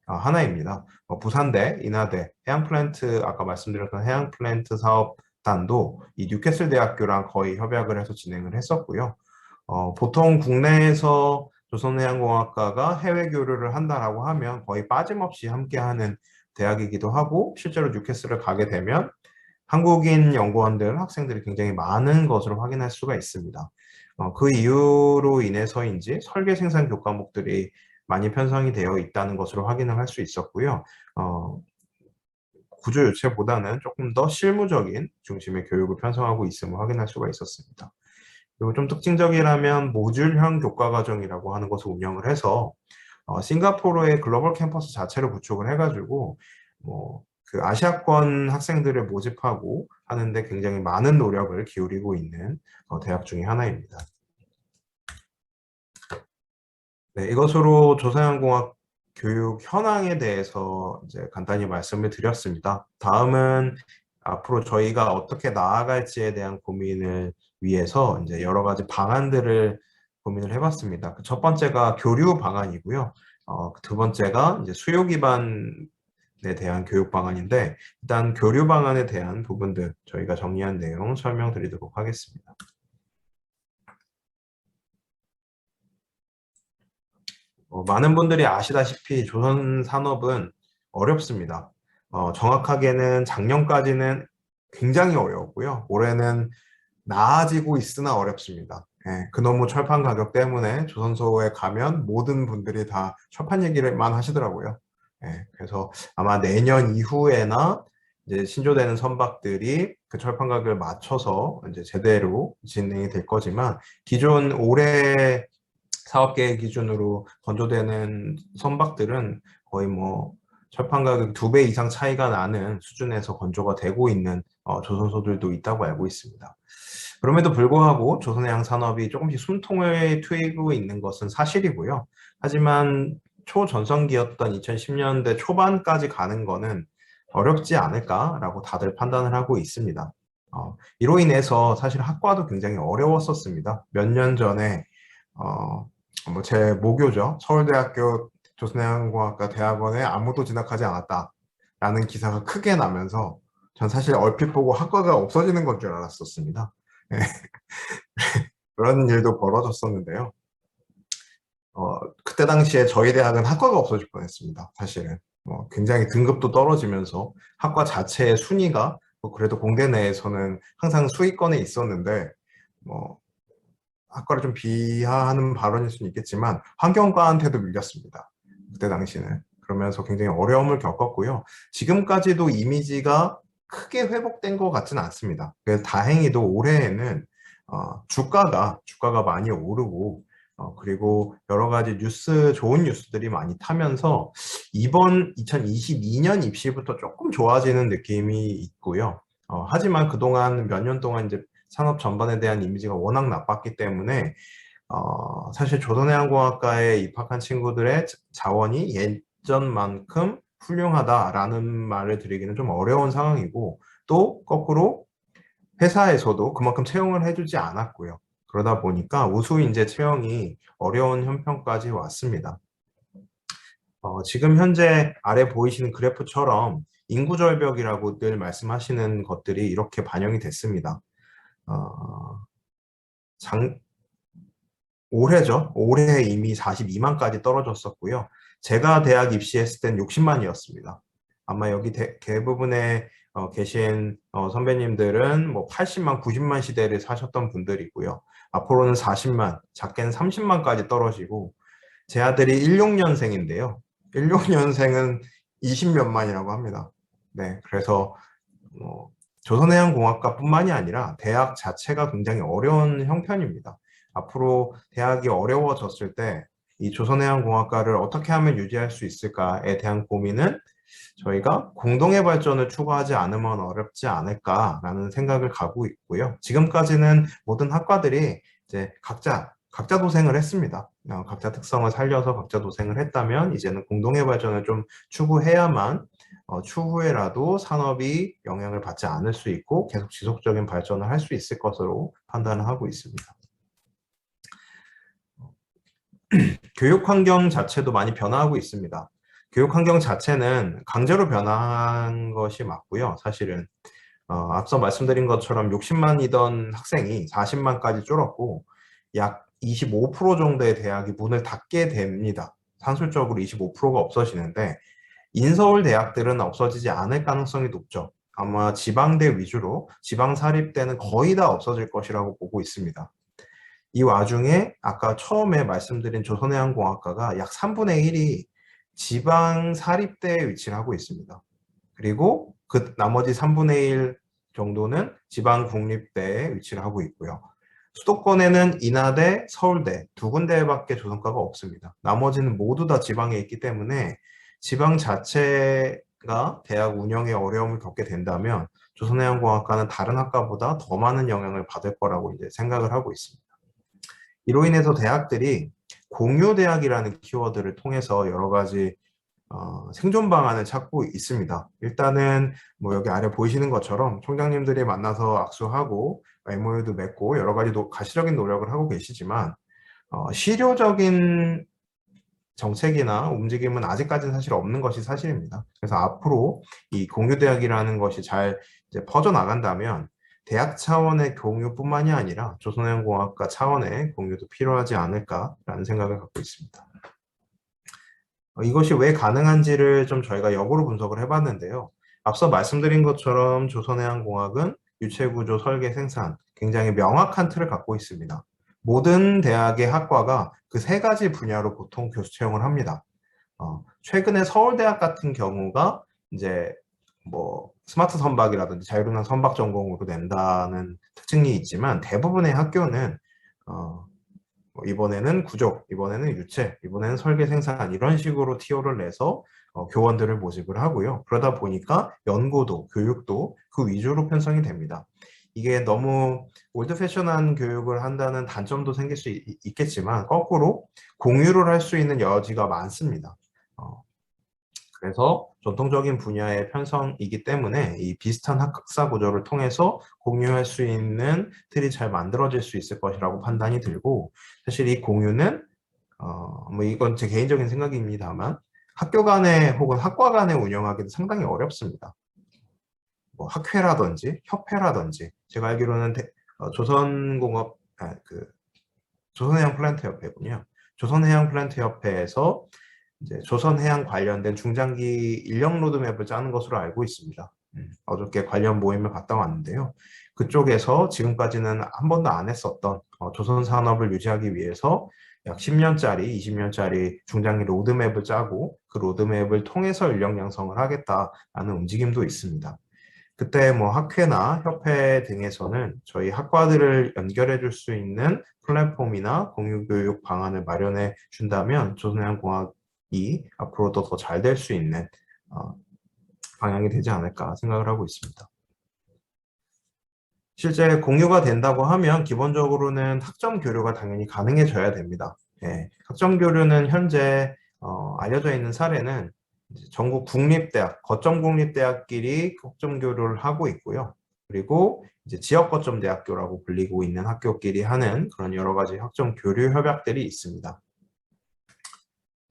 하나입니다. 부산대, 인하대, 해양플랜트, 아까 말씀드렸던 해양플랜트 사업단도 이 뉴캐슬 대학교랑 거의 협약을 해서 진행을 했었고요. 보통 국내에서 조선해양공학과가 해외 교류를 한다라고 하면 거의 빠짐없이 함께하는 대학이기도 하고, 실제로 뉴캐슬을 가게 되면 한국인 연구원들, 학생들이 굉장히 많은 것으로 확인할 수가 있습니다. 그 이유로 인해서인지 설계 생산 교과목들이 많이 편성이 되어 있다는 것으로 확인을 할 수 있었고요. 구조 유체보다는 조금 더 실무적인 중심의 교육을 편성하고 있음을 확인할 수가 있었습니다. 그리고 좀 특징적이라면 모듈형 교과과정이라고 하는 것을 운영을 해서 싱가포르의 글로벌 캠퍼스 자체를 구축을 해가지고 그 아시아권 학생들을 모집하고 하는데 굉장히 많은 노력을 기울이고 있는 대학 중에 하나입니다. 네, 이것으로 조선해양공학 교육 현황에 대해서 이제 간단히 말씀을 드렸습니다. 다음은 앞으로 저희가 어떻게 나아갈지에 대한 고민을 위해서 이제 여러 가지 방안들을 고민을 해봤습니다. 그 첫 번째가 교류 방안이고요. 두 번째가 이제 수요 기반에 대한 교육 방안인데, 일단 교류 방안에 대한 부분들 저희가 정리한 내용 설명드리도록 하겠습니다. 많은 분들이 아시다시피 조선 산업은 어렵습니다. 정확하게는 작년까지는 굉장히 어려웠고요. 올해는 나아지고 있으나 어렵습니다. 그놈의 철판 가격 때문에 조선소에 가면 모든 분들이 다 철판 얘기를만 하시더라고요. 그래서 아마 내년 이후에나 이제 신조되는 선박들이 그 철판 가격을 맞춰서 이제 제대로 진행이 될 거지만, 기존 올해 사업계획 기준으로 건조되는 선박들은 거의 철판 가격 2배 이상 차이가 나는 수준에서 건조가 되고 있는 조선소들도 있다고 알고 있습니다. 그럼에도 불구하고 조선해양 산업이 조금씩 숨통을 트이고 있는 것은 사실이고요. 하지만 초전성기였던 2010년대 초반까지 가는 거는 어렵지 않을까라고 다들 판단을 하고 있습니다. 이로 인해서 사실 학과도 굉장히 어려웠었습니다. 몇 년 전에 제 모교죠. 서울대학교 조선해양공학과 대학원에 아무도 진학하지 않았다라는 기사가 크게 나면서 전 사실 얼핏 보고 학과가 없어지는 건 줄 알았었습니다. 그런 일도 벌어졌었는데요. 그때 당시에 저희 대학은 학과가 없어질 뻔했습니다. 사실은 굉장히 등급도 떨어지면서 학과 자체의 순위가 그래도 공대 내에서는 항상 수위권에 있었는데, 학과를 좀 비하하는 발언일 수는 있겠지만 환경과한테도 밀렸습니다. 그때 당시는. 그러면서 굉장히 어려움을 겪었고요. 지금까지도 이미지가 크게 회복된 것 같지는 않습니다. 그래서 다행히도 올해에는 주가가 많이 오르고, 그리고 여러 가지 좋은 뉴스들이 많이 타면서 이번 2022년 입시부터 조금 좋아지는 느낌이 있고요. 하지만 그동안 몇 년 동안 이제 산업 전반에 대한 이미지가 워낙 나빴기 때문에 사실 조선해양공학과에 입학한 친구들의 자원이 예전만큼 훌륭하다라는 말을 드리기는 좀 어려운 상황이고, 또 거꾸로 회사에서도 그만큼 채용을 해주지 않았고요. 그러다 보니까 우수인재 채용이 어려운 형편까지 왔습니다. 지금 현재 아래 보이시는 그래프처럼 인구절벽이라고 늘 말씀하시는 것들이 이렇게 반영이 됐습니다. 올해죠. 올해 이미 42만까지 떨어졌었고요. 제가 대학 입시했을 땐 60만이었습니다. 아마 여기 대부분의 계신 선배님들은 80만, 90만 시대를 사셨던 분들이고요. 앞으로는 40만, 작게는 30만까지 떨어지고, 제 아들이 16년생인데요. 16년생은 20몇만이라고 합니다. 네, 그래서 조선해양공학과뿐만이 아니라 대학 자체가 굉장히 어려운 형편입니다. 앞으로 대학이 어려워졌을 때 이 조선해양공학과를 어떻게 하면 유지할 수 있을까에 대한 고민은 저희가 공동의 발전을 추구하지 않으면 어렵지 않을까라는 생각을 가지고 있고요. 지금까지는 모든 학과들이 이제 각자 도생을 했습니다. 각자 특성을 살려서 각자 도생을 했다면 이제는 공동의 발전을 좀 추구해야만 추후에라도 산업이 영향을 받지 않을 수 있고 계속 지속적인 발전을 할 수 있을 것으로 판단을 하고 있습니다. 교육 환경 자체도 많이 변화하고 있습니다. 교육 환경 자체는 강제로 변화한 것이 맞고요. 사실은 앞서 말씀드린 것처럼 60만이던 학생이 40만까지 줄었고 약 25% 정도의 대학이 문을 닫게 됩니다. 산술적으로 25%가 없어지는데 인서울 대학들은 없어지지 않을 가능성이 높죠. 아마 지방대 위주로 지방사립대는 거의 다 없어질 것이라고 보고 있습니다. 이 와중에 아까 처음에 말씀드린 조선해양공학과가 약 3분의 1이 지방사립대에 위치를 하고 있습니다. 그리고 그 나머지 3분의 1 정도는 지방국립대에 위치를 하고 있고요. 수도권에는 인하대, 서울대 두 군데밖에 조선과가 없습니다. 나머지는 모두 다 지방에 있기 때문에 지방 자체가 대학 운영에 어려움을 겪게 된다면 조선해양공학과는 다른 학과보다 더 많은 영향을 받을 거라고 이제 생각을 하고 있습니다. 이로 인해서 대학들이 공유대학이라는 키워드를 통해서 여러 가지 생존 방안을 찾고 있습니다. 일단은 뭐 여기 아래 보이시는 것처럼 총장님들이 만나서 악수하고 MOU도 맺고 여러 가지 가시적인 노력을 하고 계시지만 실효적인 정책이나 움직임은 아직까지는 사실 없는 것이 사실입니다. 그래서 앞으로 이 공유대학이라는 것이 잘 이제 퍼져나간다면 대학 차원의 공유뿐만이 아니라 조선해양공학과 차원의 공유도 필요하지 않을까라는 생각을 갖고 있습니다. 이것이 왜 가능한지를 좀 저희가 역으로 분석을 해봤는데요. 앞서 말씀드린 것처럼 조선해양공학은 유체구조, 설계, 생산 굉장히 명확한 틀을 갖고 있습니다. 모든 대학의 학과가 그 세 가지 분야로 보통 교수 채용을 합니다. 최근에 서울대학 같은 경우가 이제 뭐 스마트 선박이라든지 자유로운 선박 전공으로 낸다는 특징이 있지만 대부분의 학교는 이번에는 구조, 이번에는 유체, 이번에는 설계 생산 이런 식으로 티오를 내서 교원들을 모집을 하고요. 그러다 보니까 연구도, 교육도 그 위주로 편성이 됩니다. 이게 너무 올드패션한 교육을 한다는 단점도 생길 수 있겠지만 거꾸로 공유를 할 수 있는 여지가 많습니다. 그래서 전통적인 분야의 편성이기 때문에 이 비슷한 학사 구조를 통해서 공유할 수 있는 틀이 잘 만들어질 수 있을 것이라고 판단이 들고 사실 이 공유는 뭐 이건 제 개인적인 생각입니다만 학교 간에 혹은 학과 간에 운영하기도 상당히 어렵습니다. 뭐 학회라든지 협회라든지 제가 알기로는 조선공업 조선해양플랜트협회군요. 조선해양플랜트협회에서 이제 조선해양 관련된 중장기 인력 로드맵을 짜는 것으로 알고 있습니다. 어저께 관련 모임을 갔다 왔는데요. 그쪽에서 지금까지는 한 번도 안 했었던 조선 산업을 유지하기 위해서 약 10년짜리, 20년짜리 중장기 로드맵을 짜고 그 로드맵을 통해서 인력 양성을 하겠다라는 움직임도 있습니다. 그때 뭐 학회나 협회 등에서는 저희 학과들을 연결해 줄 수 있는 플랫폼이나 공유교육 방안을 마련해 준다면 조선해양공학이 앞으로도 더 잘 될 수 있는 방향이 되지 않을까 생각을 하고 있습니다. 실제 공유가 된다고 하면 기본적으로는 학점 교류가 당연히 가능해져야 됩니다. 예, 학점 교류는 현재 알려져 있는 사례는 전국 국립대학, 거점 국립대학끼리 학점 교류를 하고 있고요. 그리고 이제 지역 거점 대학교라고 불리고 있는 학교끼리 하는 그런 여러 가지 학점 교류 협약들이 있습니다.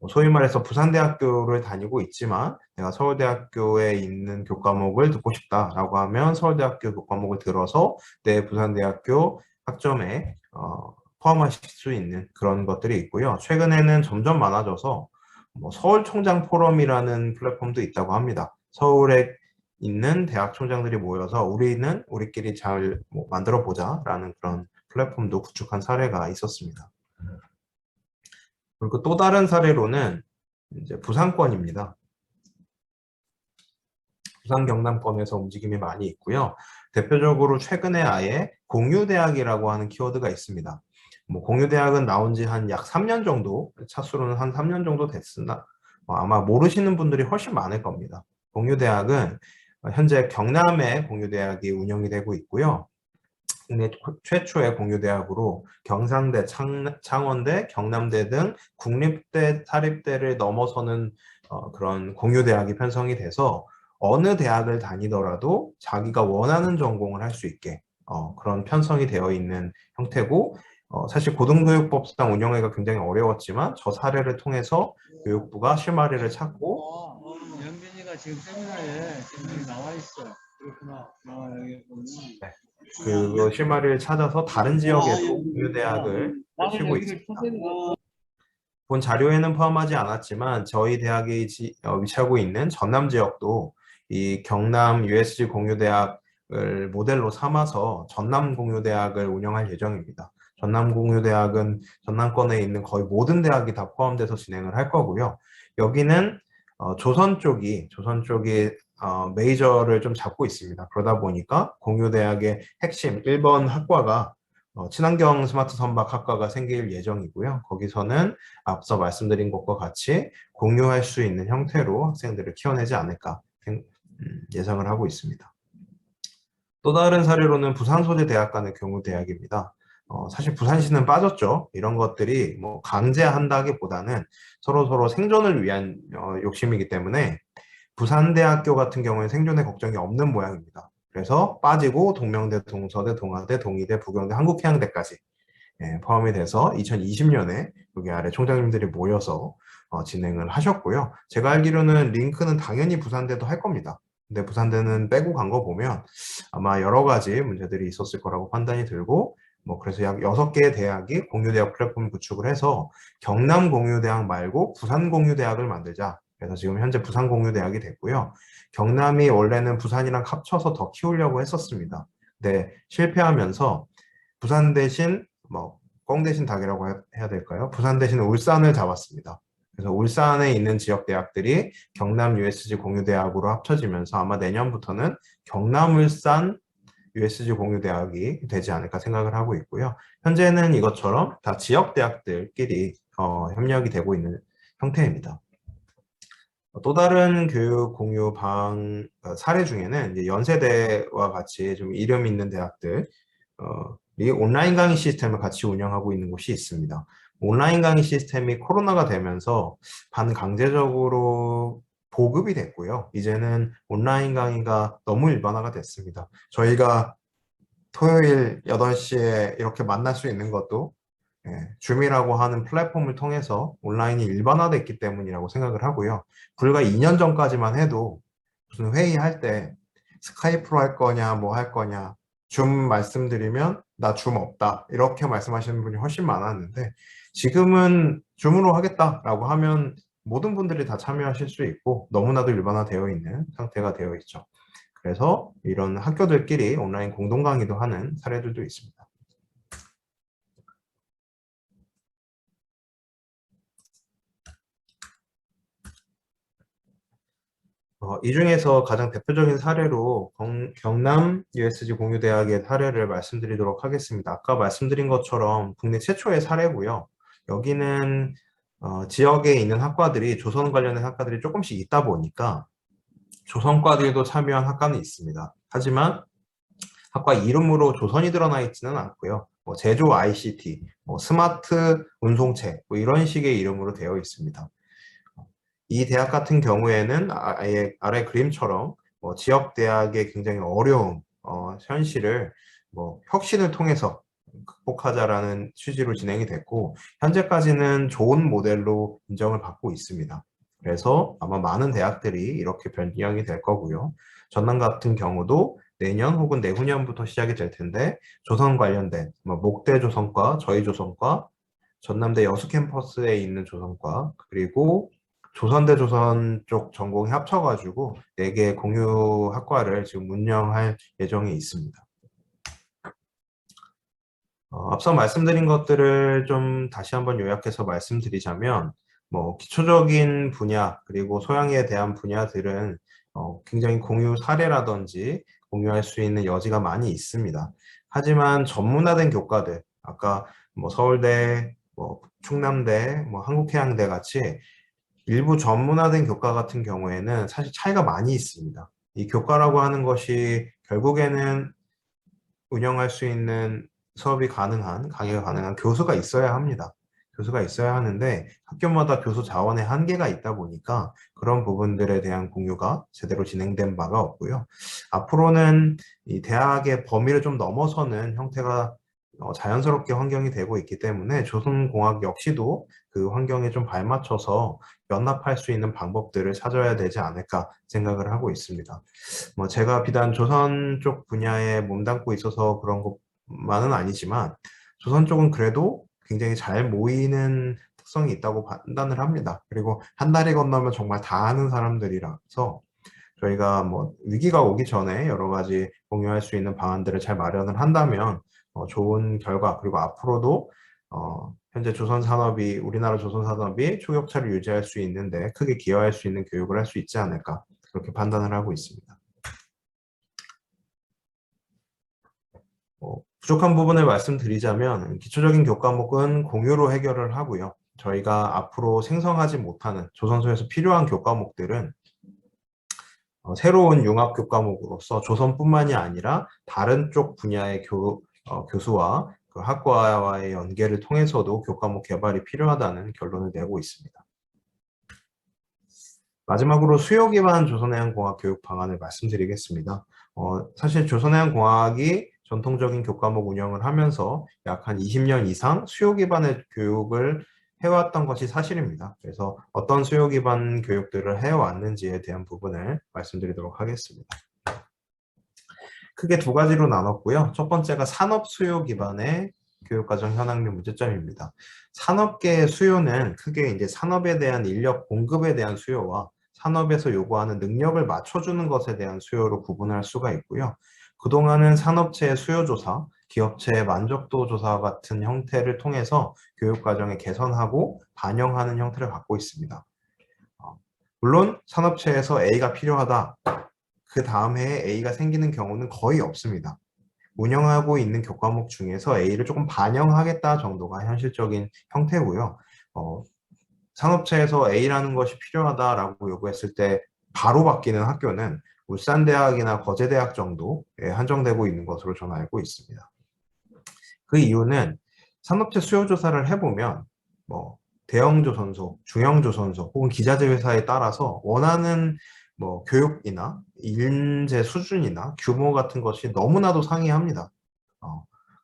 소위 말해서 부산대학교를 다니고 있지만 내가 서울대학교에 있는 교과목을 듣고 싶다라고 하면 서울대학교 교과목을 들어서 내 부산대학교 학점에 포함하실 수 있는 그런 것들이 있고요. 최근에는 점점 많아져서 뭐 서울총장 포럼이라는 플랫폼도 있다고 합니다. 서울에 있는 대학 총장들이 모여서 우리는 우리끼리 잘 만들어 보자라는 그런 플랫폼도 구축한 사례가 있었습니다. 그리고 또 다른 사례로는 이제 부산권입니다. 부산 경남권에서 움직임이 많이 있고요. 대표적으로 최근에 아예 공유대학이라고 하는 키워드가 있습니다. 뭐 공유대학은 나온 지 한 약 3년 정도, 차수로는 한 3년 정도 됐으나 아마 모르시는 분들이 훨씬 많을 겁니다. 공유대학은 현재 경남에 공유대학이 운영이 되고 있고요. 국내 최초의 공유대학으로 경상대, 창원대, 경남대 등 국립대, 사립대를 넘어서는 그런 공유대학이 편성이 돼서 어느 대학을 다니더라도 자기가 원하는 전공을 할 수 있게 그런 편성이 되어 있는 형태고 사실 고등교육법상 운영하기가 굉장히 어려웠지만 저 사례를 통해서 교육부가 실마리를 찾고 연빈이가 지금 세미나에 지금 여기 나와 있어. 그렇구나. 여기 보면. 그 실마리를 찾아서 다른 지역에도 공유대학을 펼치고 있습니다. 본 자료에는 포함하지 않았지만 저희 대학이 위치하고 있는 전남 지역도 이 경남 USG 공유대학을 모델로 삼아서 전남 공유대학을 운영할 예정입니다. 전남 공유대학은 전남권에 있는 거의 모든 대학이 다 포함돼서 진행을 할 거고요. 여기는 조선 쪽이 메이저를 좀 잡고 있습니다. 그러다 보니까 공유대학의 핵심 1번 학과가 친환경 스마트 선박학과가 생길 예정이고요. 거기서는 앞서 말씀드린 것과 같이 공유할 수 있는 형태로 학생들을 키워내지 않을까 예상을 하고 있습니다. 또 다른 사례로는 부산 소재 대학 간의 경우 대학입니다. 사실 부산시는 빠졌죠. 이런 것들이 뭐 강제한다기보다는 서로 생존을 위한 욕심이기 때문에 부산대학교 같은 경우는 생존에 걱정이 없는 모양입니다. 그래서 빠지고 동명대, 동서대, 동아대, 동의대, 부경대, 한국해양대까지 포함이 돼서 2020년에 여기 아래 총장님들이 모여서 진행을 하셨고요. 제가 알기로는 링크는 당연히 부산대도 할 겁니다. 근데 부산대는 빼고 간 거 보면 아마 여러 가지 문제들이 있었을 거라고 판단이 들고 그래서 약 6개의 대학이 공유대학 플랫폼을 구축을 해서 경남 공유대학 말고 부산 공유대학을 만들자. 그래서 지금 현재 부산 공유대학이 됐고요. 경남이 원래는 부산이랑 합쳐서 더 키우려고 했었습니다. 근데 실패하면서 부산 대신 꽁 대신 닭이라고 해야 될까요? 부산 대신 울산을 잡았습니다. 그래서 울산에 있는 지역 대학들이 경남 USG 공유대학으로 합쳐지면서 아마 내년부터는 경남 울산 USG 공유대학이 되지 않을까 생각을 하고 있고요. 현재는 이것처럼 다 지역 대학들끼리 협력이 되고 있는 형태입니다. 또 다른 교육 공유 사례 중에는 이제 연세대와 같이 좀 이름 있는 대학들이 온라인 강의 시스템을 같이 운영하고 있는 곳이 있습니다. 온라인 강의 시스템이 코로나가 되면서 반강제적으로 보급이 됐고요. 이제는 온라인 강의가 너무 일반화가 됐습니다. 저희가 토요일 8시에 이렇게 만날 수 있는 것도 줌이라고 하는 플랫폼을 통해서 온라인이 일반화됐기 때문이라고 생각을 하고요. 불과 2년 전까지만 해도 무슨 회의할 때 스카이프로 할 거냐 뭐 할 거냐 줌 말씀드리면 나 줌 없다 이렇게 말씀하시는 분이 훨씬 많았는데 지금은 줌으로 하겠다라고 하면 모든 분들이 다 참여하실 수 있고 너무나도 일반화되어 있는 상태가 되어 있죠. 그래서 이런 학교들끼리 온라인 공동 강의도 하는 사례들도 있습니다. 이 중에서 가장 대표적인 사례로 경남 USG 공유대학의 사례를 말씀드리도록 하겠습니다. 아까 말씀드린 것처럼 국내 최초의 사례고요. 여기는 지역에 있는 학과들이 조선 관련된 학과들이 조금씩 있다 보니까 조선과들도 참여한 학과는 있습니다. 하지만 학과 이름으로 조선이 드러나 있지는 않고요. 제조 ICT, 스마트 운송체 이런 식의 이름으로 되어 있습니다. 이 대학 같은 경우에는 아래 그림처럼 지역 대학의 굉장히 어려운 현실을 혁신을 통해서 극복하자라는 취지로 진행이 됐고 현재까지는 좋은 모델로 인정을 받고 있습니다. 그래서 아마 많은 대학들이 이렇게 변경이 될 거고요. 전남 같은 경우도 내년 혹은 내후년부터 시작이 될 텐데 조선 관련된 목대 조선과 저희 조선과 전남대 여수 캠퍼스에 있는 조선과 그리고 조선대 조선 쪽 전공이 합쳐가지고 4개의 공유 학과를 지금 운영할 예정이 있습니다. 앞서 말씀드린 것들을 좀 다시 한번 요약해서 말씀드리자면 기초적인 분야 그리고 소양에 대한 분야들은 굉장히 공유 사례라든지 공유할 수 있는 여지가 많이 있습니다. 하지만 전문화된 교과들 아까 서울대, 충남대, 한국해양대 같이 일부 전문화된 교과 같은 경우에는 사실 차이가 많이 있습니다. 이 교과라고 하는 것이 결국에는 운영할 수 있는 수업이 가능한, 강의가 가능한 교수가 있어야 합니다. 교수가 있어야 하는데 학교마다 교수 자원의 한계가 있다 보니까 그런 부분들에 대한 공유가 제대로 진행된 바가 없고요. 앞으로는 이 대학의 범위를 좀 넘어서는 형태가 자연스럽게 환경이 되고 있기 때문에 조선공학 역시도 그 환경에 좀 발맞춰서 연합할 수 있는 방법들을 찾아야 되지 않을까 생각을 하고 있습니다. 뭐 제가 비단 조선 쪽 분야에 몸담고 있어서 그런 것만은 아니지만 조선 쪽은 그래도 굉장히 잘 모이는 특성이 있다고 판단을 합니다. 그리고 한 다리 건너면 정말 다 아는 사람들이라서 저희가 뭐 위기가 오기 전에 여러 가지 공유할 수 있는 방안들을 잘 마련을 한다면 좋은 결과, 그리고 앞으로도 현재 조선 산업이, 우리나라 조선 산업이 초격차를 유지할 수 있는데 크게 기여할 수 있는 교육을 할 수 있지 않을까, 그렇게 판단을 하고 있습니다. 부족한 부분을 말씀드리자면 기초적인 교과목은 공유로 해결을 하고요. 저희가 앞으로 생성하지 못하는 조선소에서 필요한 교과목들은 새로운 융합 교과목으로서 조선뿐만이 아니라 다른 쪽 분야의 교수와 그 학과와의 연계를 통해서도 교과목 개발이 필요하다는 결론을 내고 있습니다. 마지막으로 수요 기반 조선해양공학 교육 방안을 말씀드리겠습니다. 사실 조선해양공학이 전통적인 교과목 운영을 하면서 약 한 20년 이상 수요 기반의 교육을 해왔던 것이 사실입니다. 그래서 어떤 수요 기반 교육들을 해왔는지에 대한 부분을 말씀드리도록 하겠습니다. 크게 두 가지로 나눴고요. 첫 번째가 산업 수요 기반의 교육과정 현황 및 문제점입니다. 산업계의 수요는 크게 이제 산업에 대한 인력 공급에 대한 수요와 산업에서 요구하는 능력을 맞춰주는 것에 대한 수요로 구분할 수가 있고요. 그동안은 산업체의 수요조사, 기업체의 만족도 조사 같은 형태를 통해서 교육과정에 개선하고 반영하는 형태를 갖고 있습니다. 물론 산업체에서 A가 필요하다, 그 다음 해에 A가 생기는 경우는 거의 없습니다. 운영하고 있는 교과목 중에서 A를 조금 반영하겠다 정도가 현실적인 형태고요. 산업체에서 A라는 것이 필요하다라고 요구했을 때 바로 바뀌는 학교는 울산대학이나 거제대학 정도에 한정되고 있는 것으로 저는 알고 있습니다. 그 이유는 산업체 수요 조사를 해보면 뭐 대형조선소, 중형조선소 혹은 기자재 회사에 따라서 원하는 뭐 교육이나 인재 수준이나 규모 같은 것이 너무나도 상이합니다.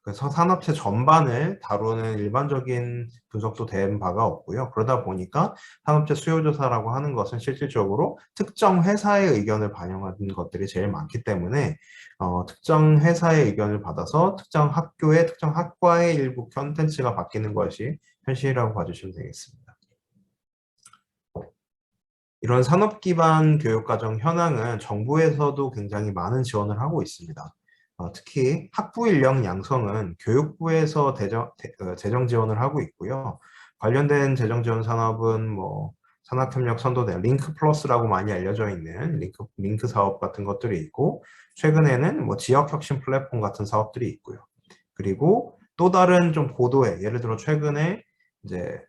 그래서 산업체 전반을 다루는 일반적인 분석도 된 바가 없고요. 그러다 보니까 산업체 수요조사라고 하는 것은 실질적으로 특정 회사의 의견을 반영하는 것들이 제일 많기 때문에 특정 회사의 의견을 받아서 특정 학교의 특정 학과의 일부 컨텐츠가 바뀌는 것이 현실이라고 봐주시면 되겠습니다. 이런 산업 기반 교육과정 현황은 정부에서도 굉장히 많은 지원을 하고 있습니다. 특히 학부 인력 양성은 교육부에서 재정 지원을 하고 있고요. 관련된 재정 지원 산업은 뭐 산학협력 선도대, 링크 플러스라고 많이 알려져 있는 링크 사업 같은 것들이 있고, 최근에는 뭐 지역혁신 플랫폼 같은 사업들이 있고요. 그리고 또 다른 좀 고도의, 예를 들어 최근에 이제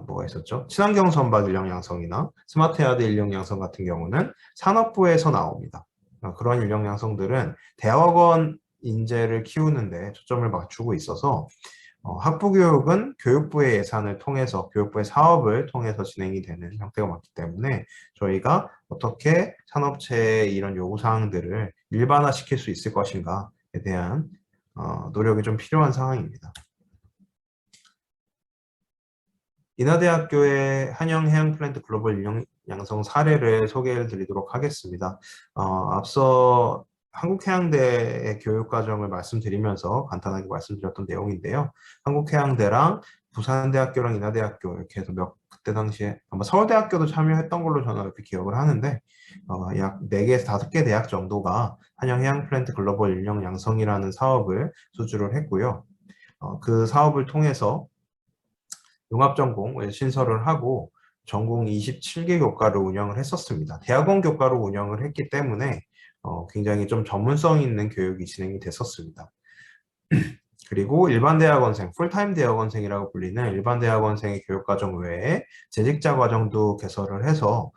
뭐가 있었죠? 친환경 선박 인력 양성이나 스마트 야드 인력 양성 같은 경우는 산업부에서 나옵니다. 그런 인력 양성들은 대학원 인재를 키우는데 초점을 맞추고 있어서 학부교육은 교육부의 예산을 통해서, 교육부의 사업을 통해서 진행이 되는 형태가 많기 때문에 저희가 어떻게 산업체의 이런 요구사항들을 일반화시킬 수 있을 것인가에 대한 노력이 좀 필요한 상황입니다. 인하대학교의 한영해양플랜트 글로벌 인력 양성 사례를 소개해 드리도록 하겠습니다. 앞서 한국해양대의 교육과정을 말씀드리면서 간단하게 말씀드렸던 내용인데요. 한국해양대랑 부산대학교랑 인하대학교 이렇게 해서 그때 당시에 아마 서울대학교도 참여했던 걸로 저는 이렇게 기억을 하는데 약 4개에서 5개 대학 정도가 한영해양플랜트 글로벌 인력 양성이라는 사업을 수주를 했고요. 그 사업을 통해서 융합전공 신설을 하고 전공 27개 교과를 운영을 했었습니다. 대학원 교과로 운영을 했기 때문에 굉장히 좀 전문성 있는 교육이 진행이 됐었습니다. 그리고 일반 대학원생, 풀타임 대학원생이라고 불리는 일반 대학원생의 교육과정 외에 재직자 과정도 개설을 해서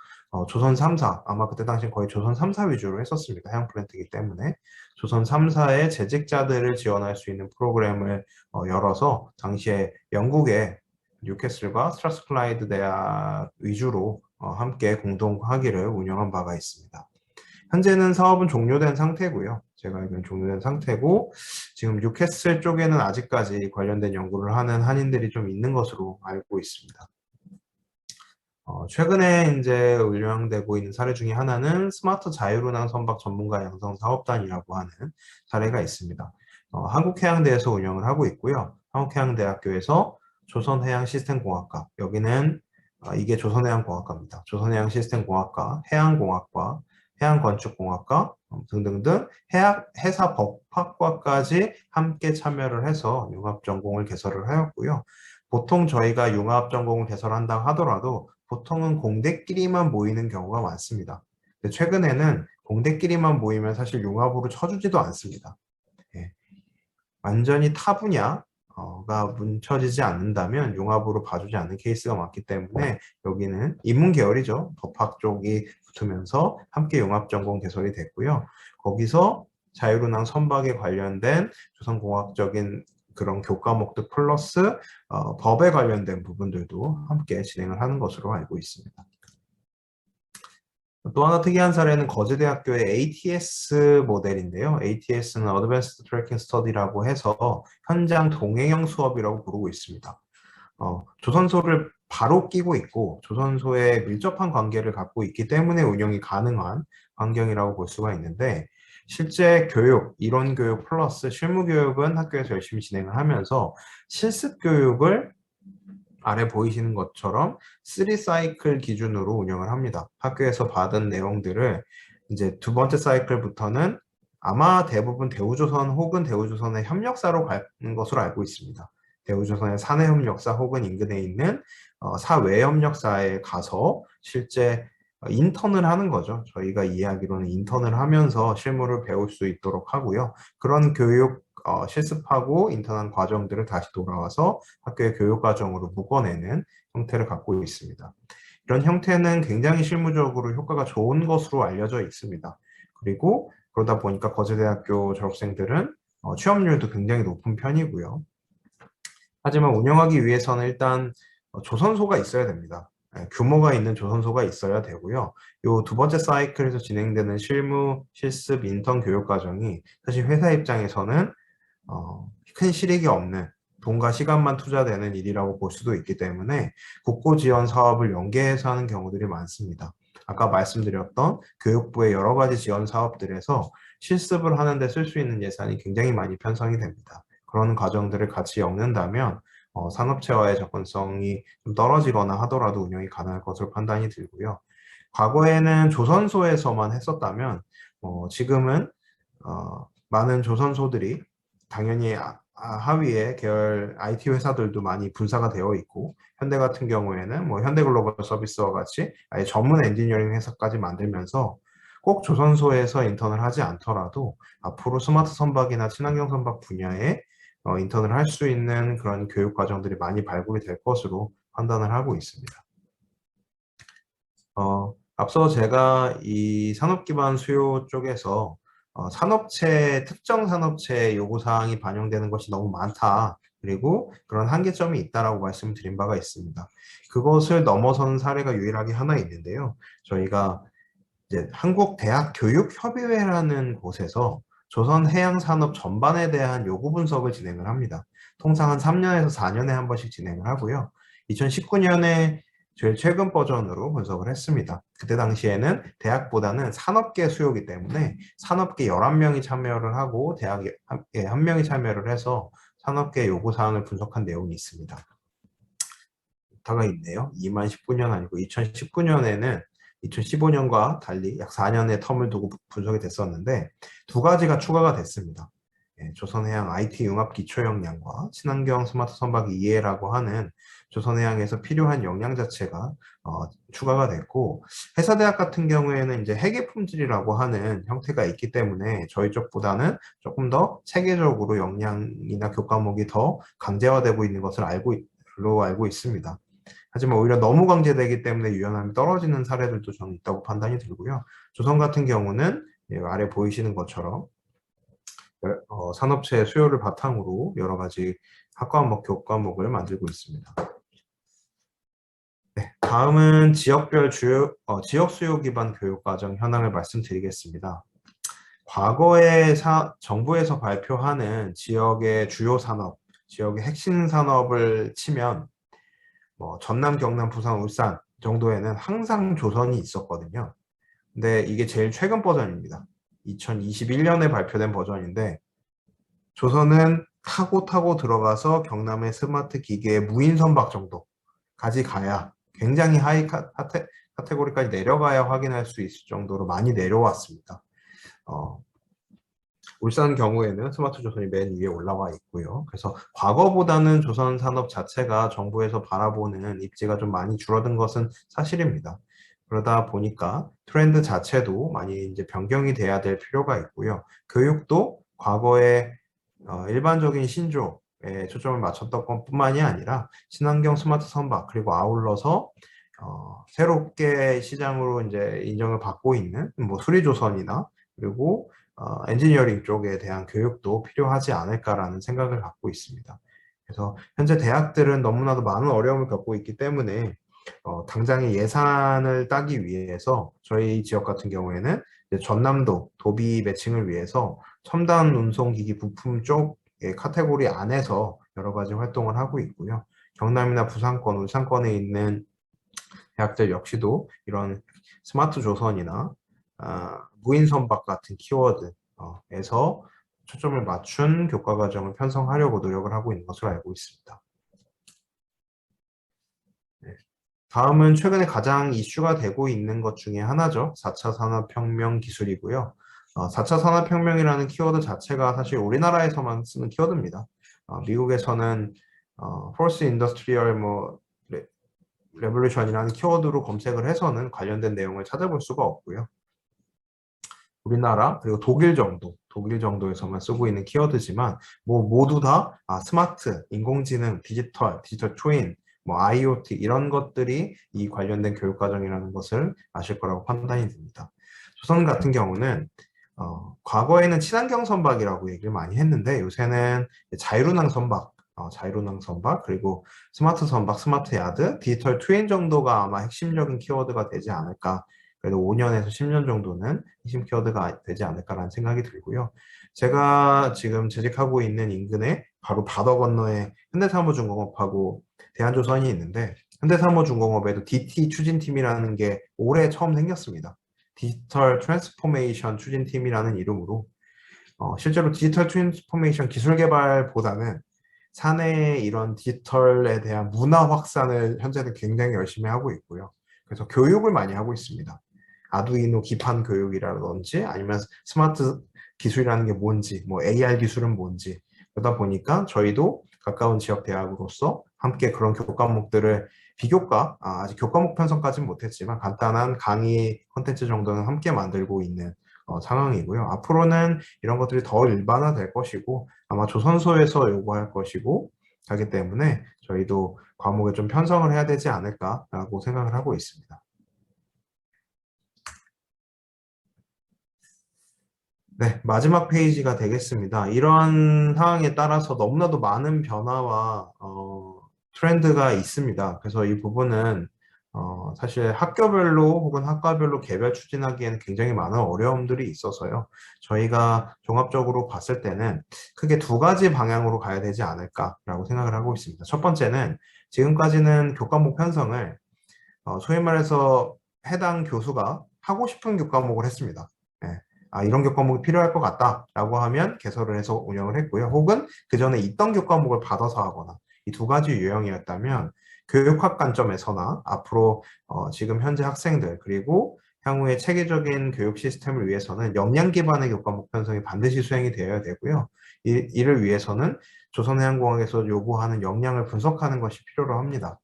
조선 3사, 아마 그때 당시 거의 조선 3사 위주로 했었습니다. 해양플랜트이기 때문에 조선 3사의 재직자들을 지원할 수 있는 프로그램을 열어서 당시에 영국의 뉴캐슬과 스트라스클라이드 대학 위주로 함께 공동 학위를 운영한 바가 있습니다. 현재는 사업은 종료된 상태고요. 제가 알기로는 종료된 상태고, 지금 뉴캐슬 쪽에는 아직까지 관련된 연구를 하는 한인들이 좀 있는 것으로 알고 있습니다. 최근에 이제 운영되고 있는 사례 중에 하나는 스마트 자율운항 선박 전문가 양성 사업단이라고 하는 사례가 있습니다. 한국해양대에서 운영을 하고 있고요. 한국해양대학교에서 조선해양시스템공학과, 여기는 이게 조선해양공학과입니다. 조선해양시스템공학과, 해양공학과, 해양건축공학과 등등등 해사 법학과까지 함께 참여를 해서 융합전공을 개설을 하였고요. 보통 저희가 융합전공을 개설한다 하더라도 보통은 공대끼리만 모이는 경우가 많습니다. 근데 최근에는 공대끼리만 모이면 사실 융합으로 쳐주지도 않습니다. 예. 완전히 타 분야가 뭉쳐지지 않는다면 융합으로 봐주지 않는 케이스가 많기 때문에 여기는 인문 계열이죠. 법학 쪽이 붙으면서 함께 융합전공 개설이 됐고요. 거기서 자율운항 선박에 관련된 조선공학적인 그런 교과목들 플러스 법에 관련된 부분들도 함께 진행을 하는 것으로 알고 있습니다. 또 하나 특이한 사례는 거제대학교의 ATS 모델인데요. ATS는 Advanced Tracking Study라고 해서 현장 동행형 수업이라고 부르고 있습니다. 조선소를 바로 끼고 있고 조선소에 밀접한 관계를 갖고 있기 때문에 운영이 가능한 환경이라고 볼 수가 있는데, 실제 교육, 이론 교육 플러스 실무 교육은 학교에서 열심히 진행을 하면서 실습 교육을 아래 보이시는 것처럼 3사이클 기준으로 운영을 합니다. 학교에서 받은 내용들을 이제 두 번째 사이클부터는 아마 대부분 대우조선 혹은 대우조선의 협력사로 가는 것으로 알고 있습니다. 대우조선의 사내협력사 혹은 인근에 있는 사외협력사에 가서 실제 인턴을 하는 거죠. 저희가 이해하기로는 인턴을 하면서 실무를 배울 수 있도록 하고요. 그런 교육, 실습하고 인턴한 과정들을 다시 돌아와서 학교의 교육과정으로 묶어내는 형태를 갖고 있습니다. 이런 형태는 굉장히 실무적으로 효과가 좋은 것으로 알려져 있습니다. 그리고 그러다 보니까 거제대학교 졸업생들은 취업률도 굉장히 높은 편이고요. 하지만 운영하기 위해서는 일단 조선소가 있어야 됩니다. 규모가 있는 조선소가 있어야 되고요. 요 두 번째 사이클에서 진행되는 실무, 실습, 인턴 교육 과정이 사실 회사 입장에서는 큰 실익이 없는, 돈과 시간만 투자되는 일이라고 볼 수도 있기 때문에 국고 지원 사업을 연계해서 하는 경우들이 많습니다. 아까 말씀드렸던 교육부의 여러 가지 지원 사업들에서 실습을 하는데 쓸 수 있는 예산이 굉장히 많이 편성이 됩니다. 그런 과정들을 같이 엮는다면 산업체와의 접근성이 좀 떨어지거나 하더라도 운영이 가능할 것으로 판단이 들고요. 과거에는 조선소에서만 했었다면 지금은 많은 조선소들이 당연히 하위에 계열 IT 회사들도 많이 분사가 되어 있고, 현대 같은 경우에는 뭐 현대글로벌서비스와 같이 아예 전문 엔지니어링 회사까지 만들면서 꼭 조선소에서 인턴을 하지 않더라도 앞으로 스마트 선박이나 친환경 선박 분야에 인턴을 할 수 있는 그런 교육 과정들이 많이 발굴이 될 것으로 판단을 하고 있습니다. 앞서 제가 이 산업기반 수요 쪽에서 특정 산업체의 요구사항이 반영되는 것이 너무 많다, 그리고 그런 한계점이 있다라고 말씀드린 바가 있습니다. 그것을 넘어선 사례가 유일하게 하나 있는데요. 저희가 이제 한국대학교육협의회라는 곳에서 조선해양산업 전반에 대한 요구 분석을 진행을 합니다. 통상 한 3년에서 4년에 한 번씩 진행을 하고요. 2019년에 제일 최근 버전으로 분석을 했습니다. 그때 당시에는 대학보다는 산업계 수요이기 때문에 산업계 11명이 참여를 하고 대학에 1명이 참여를 해서 산업계 요구사항을 분석한 내용이 있습니다. 데이터가 있네요. 2019년 아니고 2019년에는 2015년과 달리 약 4년의 텀을 두고 분석이 됐었는데 두 가지가 추가가 됐습니다. 조선해양 IT 융합 기초 역량과 친환경 스마트 선박 이해라고 하는 조선해양에서 필요한 역량 자체가 추가가 됐고, 회사대학 같은 경우에는 이제 회계 품질이라고 하는 형태가 있기 때문에 저희 쪽보다는 조금 더 체계적으로 역량이나 교과목이 더 강제화되고 있는 것을 알고 있습니다. 하지만 오히려 너무 강제되기 때문에 유연함이 떨어지는 사례들도 저는 있다고 판단이 들고요. 조선 같은 경우는 아래 보이시는 것처럼 산업체 수요를 바탕으로 여러 가지 학과목, 교과목을 만들고 있습니다. 네, 다음은 지역별 지역 수요 기반 교육과정 현황을 말씀드리겠습니다. 과거에 정부에서 발표하는 지역의 주요 산업, 지역의 핵심 산업을 치면 뭐 전남, 경남, 부산, 울산 정도에는 항상 조선이 있었거든요. 근데 이게 제일 최근 버전입니다. 2021년에 발표된 버전인데 조선은 타고 들어가서 경남의 스마트 기계의 무인 선박 정도까지 가야 굉장히 하이 카테고리까지 내려가야 확인할 수 있을 정도로 많이 내려왔습니다. 울산 경우에는 스마트 조선이 맨 위에 올라와 있고요. 그래서 과거보다는 조선 산업 자체가 정부에서 바라보는 입지가 좀 많이 줄어든 것은 사실입니다. 그러다 보니까 트렌드 자체도 많이 이제 변경이 돼야 될 필요가 있고요. 교육도 과거에 일반적인 신조에 초점을 맞췄던 것뿐만이 아니라 친환경 스마트 선박 그리고 아울러서 새롭게 시장으로 이제 인정을 받고 있는 뭐 수리조선이나 그리고 엔지니어링 쪽에 대한 교육도 필요하지 않을까라는 생각을 갖고 있습니다. 그래서 현재 대학들은 너무나도 많은 어려움을 겪고 있기 때문에 당장의 예산을 따기 위해서 저희 지역 같은 경우에는 이제 전남도 도비 매칭을 위해서 첨단 운송기기 부품 쪽의 카테고리 안에서 여러 가지 활동을 하고 있고요. 경남이나 부산권, 울산권에 있는 대학들 역시도 이런 스마트 조선이나 무인 선박 같은 키워드에서 초점을 맞춘 교과 과정을 편성하려고 노력을 하고 있는 것으로 알고 있습니다. 네. 다음은 최근에 가장 이슈가 되고 있는 것 중에 하나죠. 4차 산업혁명 기술이고요. 4차 산업혁명이라는 키워드 자체가 사실 우리나라에서만 쓰는 키워드입니다. 미국에서는 Fourth Industrial 레볼루션이라는 키워드로 검색을 해서는 관련된 내용을 찾아볼 수가 없고요. 우리나라 그리고 독일 정도에서만 쓰고 있는 키워드지만 모두 다 스마트, 인공지능, 디지털 트윈, IoT 이런 것들이 이 관련된 교육과정이라는 것을 아실 거라고 판단이 됩니다. 조선 같은 경우는 과거에는 친환경 선박이라고 얘기를 많이 했는데 요새는 자율운항 선박 그리고 스마트 선박, 스마트 야드, 디지털 트윈 정도가 아마 핵심적인 키워드가 되지 않을까. 그래도 5년에서 10년 정도는 핵심 키워드가 되지 않을까라는 생각이 들고요. 제가 지금 재직하고 있는 인근에 바로 바다 건너에 현대사무중공업하고 대한조선이 있는데 현대사무중공업에도 DT 추진팀이라는 게 올해 처음 생겼습니다. 디지털 트랜스포메이션 추진팀이라는 이름으로 실제로 디지털 트랜스포메이션 기술 개발보다는 사내의 이런 디지털에 대한 문화 확산을 현재는 굉장히 열심히 하고 있고요. 그래서 교육을 많이 하고 있습니다. 아두이노 기판 교육이라든지 아니면 스마트 기술이라는 게 뭔지, AR 기술은 뭔지 그러다 보니까 저희도 가까운 지역 대학으로서 함께 그런 교과목들을 비교과, 아직 교과목 편성까지는 못했지만 간단한 강의 콘텐츠 정도는 함께 만들고 있는 상황이고요. 앞으로는 이런 것들이 더 일반화될 것이고 아마 조선소에서 요구할 것이고 하기 때문에 저희도 과목에 좀 편성을 해야 되지 않을까라고 생각을 하고 있습니다. 네, 마지막 페이지가 되겠습니다. 이런 상황에 따라서 너무나도 많은 변화와 트렌드가 있습니다. 그래서 이 부분은 사실 학교별로 혹은 학과별로 개별 추진하기에는 굉장히 많은 어려움들이 있어서요. 저희가 종합적으로 봤을 때는 크게 두 가지 방향으로 가야 되지 않을까라고 생각을 하고 있습니다. 첫 번째는 지금까지는 교과목 편성을 소위 말해서 해당 교수가 하고 싶은 교과목을 했습니다. 네. 이런 교과목이 필요할 것 같다라고 하면 개설을 해서 운영을 했고요. 혹은 그 전에 있던 교과목을 받아서 하거나 이 두 가지 유형이었다면 교육학 관점에서나 앞으로 지금 현재 학생들 그리고 향후의 체계적인 교육 시스템을 위해서는 역량 기반의 교과목 편성이 반드시 수행이 되어야 되고요. 이를 위해서는 조선해양공학에서 요구하는 역량을 분석하는 것이 필요로 합니다.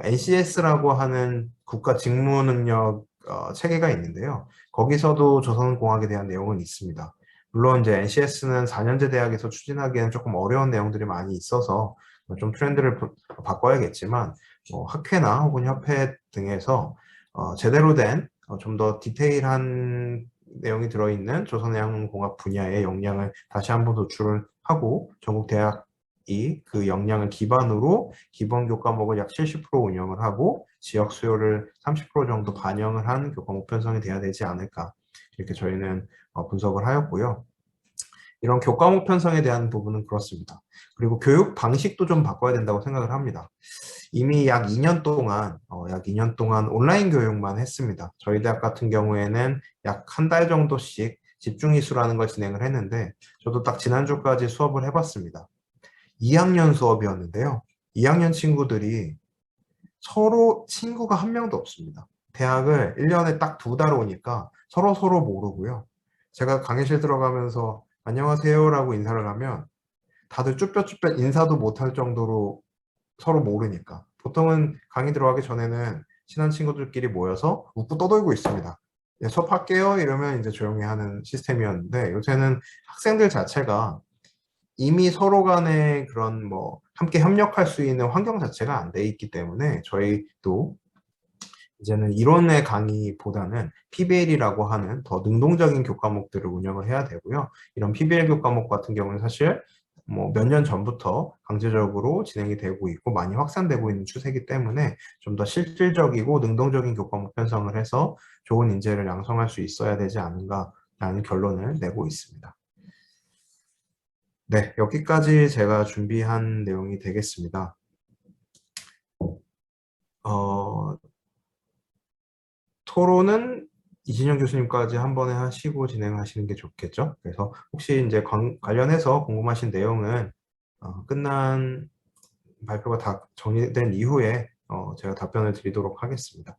NCS라고 하는 국가 직무능력 체계가 있는데요. 거기서도 조선공학에 대한 내용은 있습니다. 물론 이제 NCS는 4년제 대학에서 추진하기에는 조금 어려운 내용들이 많이 있어서 좀 트렌드를 바꿔야겠지만 학회나 혹은 협회 등에서 제대로 된 좀 더 디테일한 내용이 들어있는 조선해양공학 분야의 역량을 다시 한번 도출을 하고 전국 대학이 그 역량을 기반으로 기본 교과목을 약 70% 운영을 하고 지역 수요를 30% 정도 반영을 한 교과목 편성이 돼야 되지 않을까. 이렇게 저희는 분석을 하였고요. 이런 교과목 편성에 대한 부분은 그렇습니다. 그리고 교육 방식도 좀 바꿔야 된다고 생각을 합니다. 이미 약 2년 동안 온라인 교육만 했습니다. 저희 대학 같은 경우에는 약 한 달 정도씩 집중 이수라는 걸 진행을 했는데 저도 딱 지난주까지 수업을 해봤습니다. 2학년 수업이었는데요. 2학년 친구들이 서로 친구가 한 명도 없습니다. 대학을 1년에 딱 2달 오니까 서로 모르고요. 제가 강의실 들어가면서 안녕하세요라고 인사를 하면 다들 쭈뼛쭈뼛 인사도 못할 정도로 서로 모르니까. 보통은 강의 들어가기 전에는 친한 친구들끼리 모여서 웃고 떠들고 있습니다. 네, 수업할게요 이러면 이제 조용히 하는 시스템이었는데 요새는 학생들 자체가 이미 서로 간에 그런 뭐 함께 협력할 수 있는 환경 자체가 안 돼 있기 때문에 저희도 이제는 이론의 강의보다는 PBL이라고 하는 더 능동적인 교과목들을 운영을 해야 되고요. 이런 PBL 교과목 같은 경우는 사실 뭐 몇 년 전부터 강제적으로 진행이 되고 있고 많이 확산되고 있는 추세이기 때문에 좀 더 실질적이고 능동적인 교과목 편성을 해서 좋은 인재를 양성할 수 있어야 되지 않은가라는 결론을 내고 있습니다. 네, 여기까지 제가 준비한 내용이 되겠습니다. 토론은 이진영 교수님까지 한 번에 하시고 진행하시는 게 좋겠죠. 그래서 혹시 이제 관련해서 궁금하신 내용은 끝난 발표가 다 정리된 이후에 제가 답변을 드리도록 하겠습니다.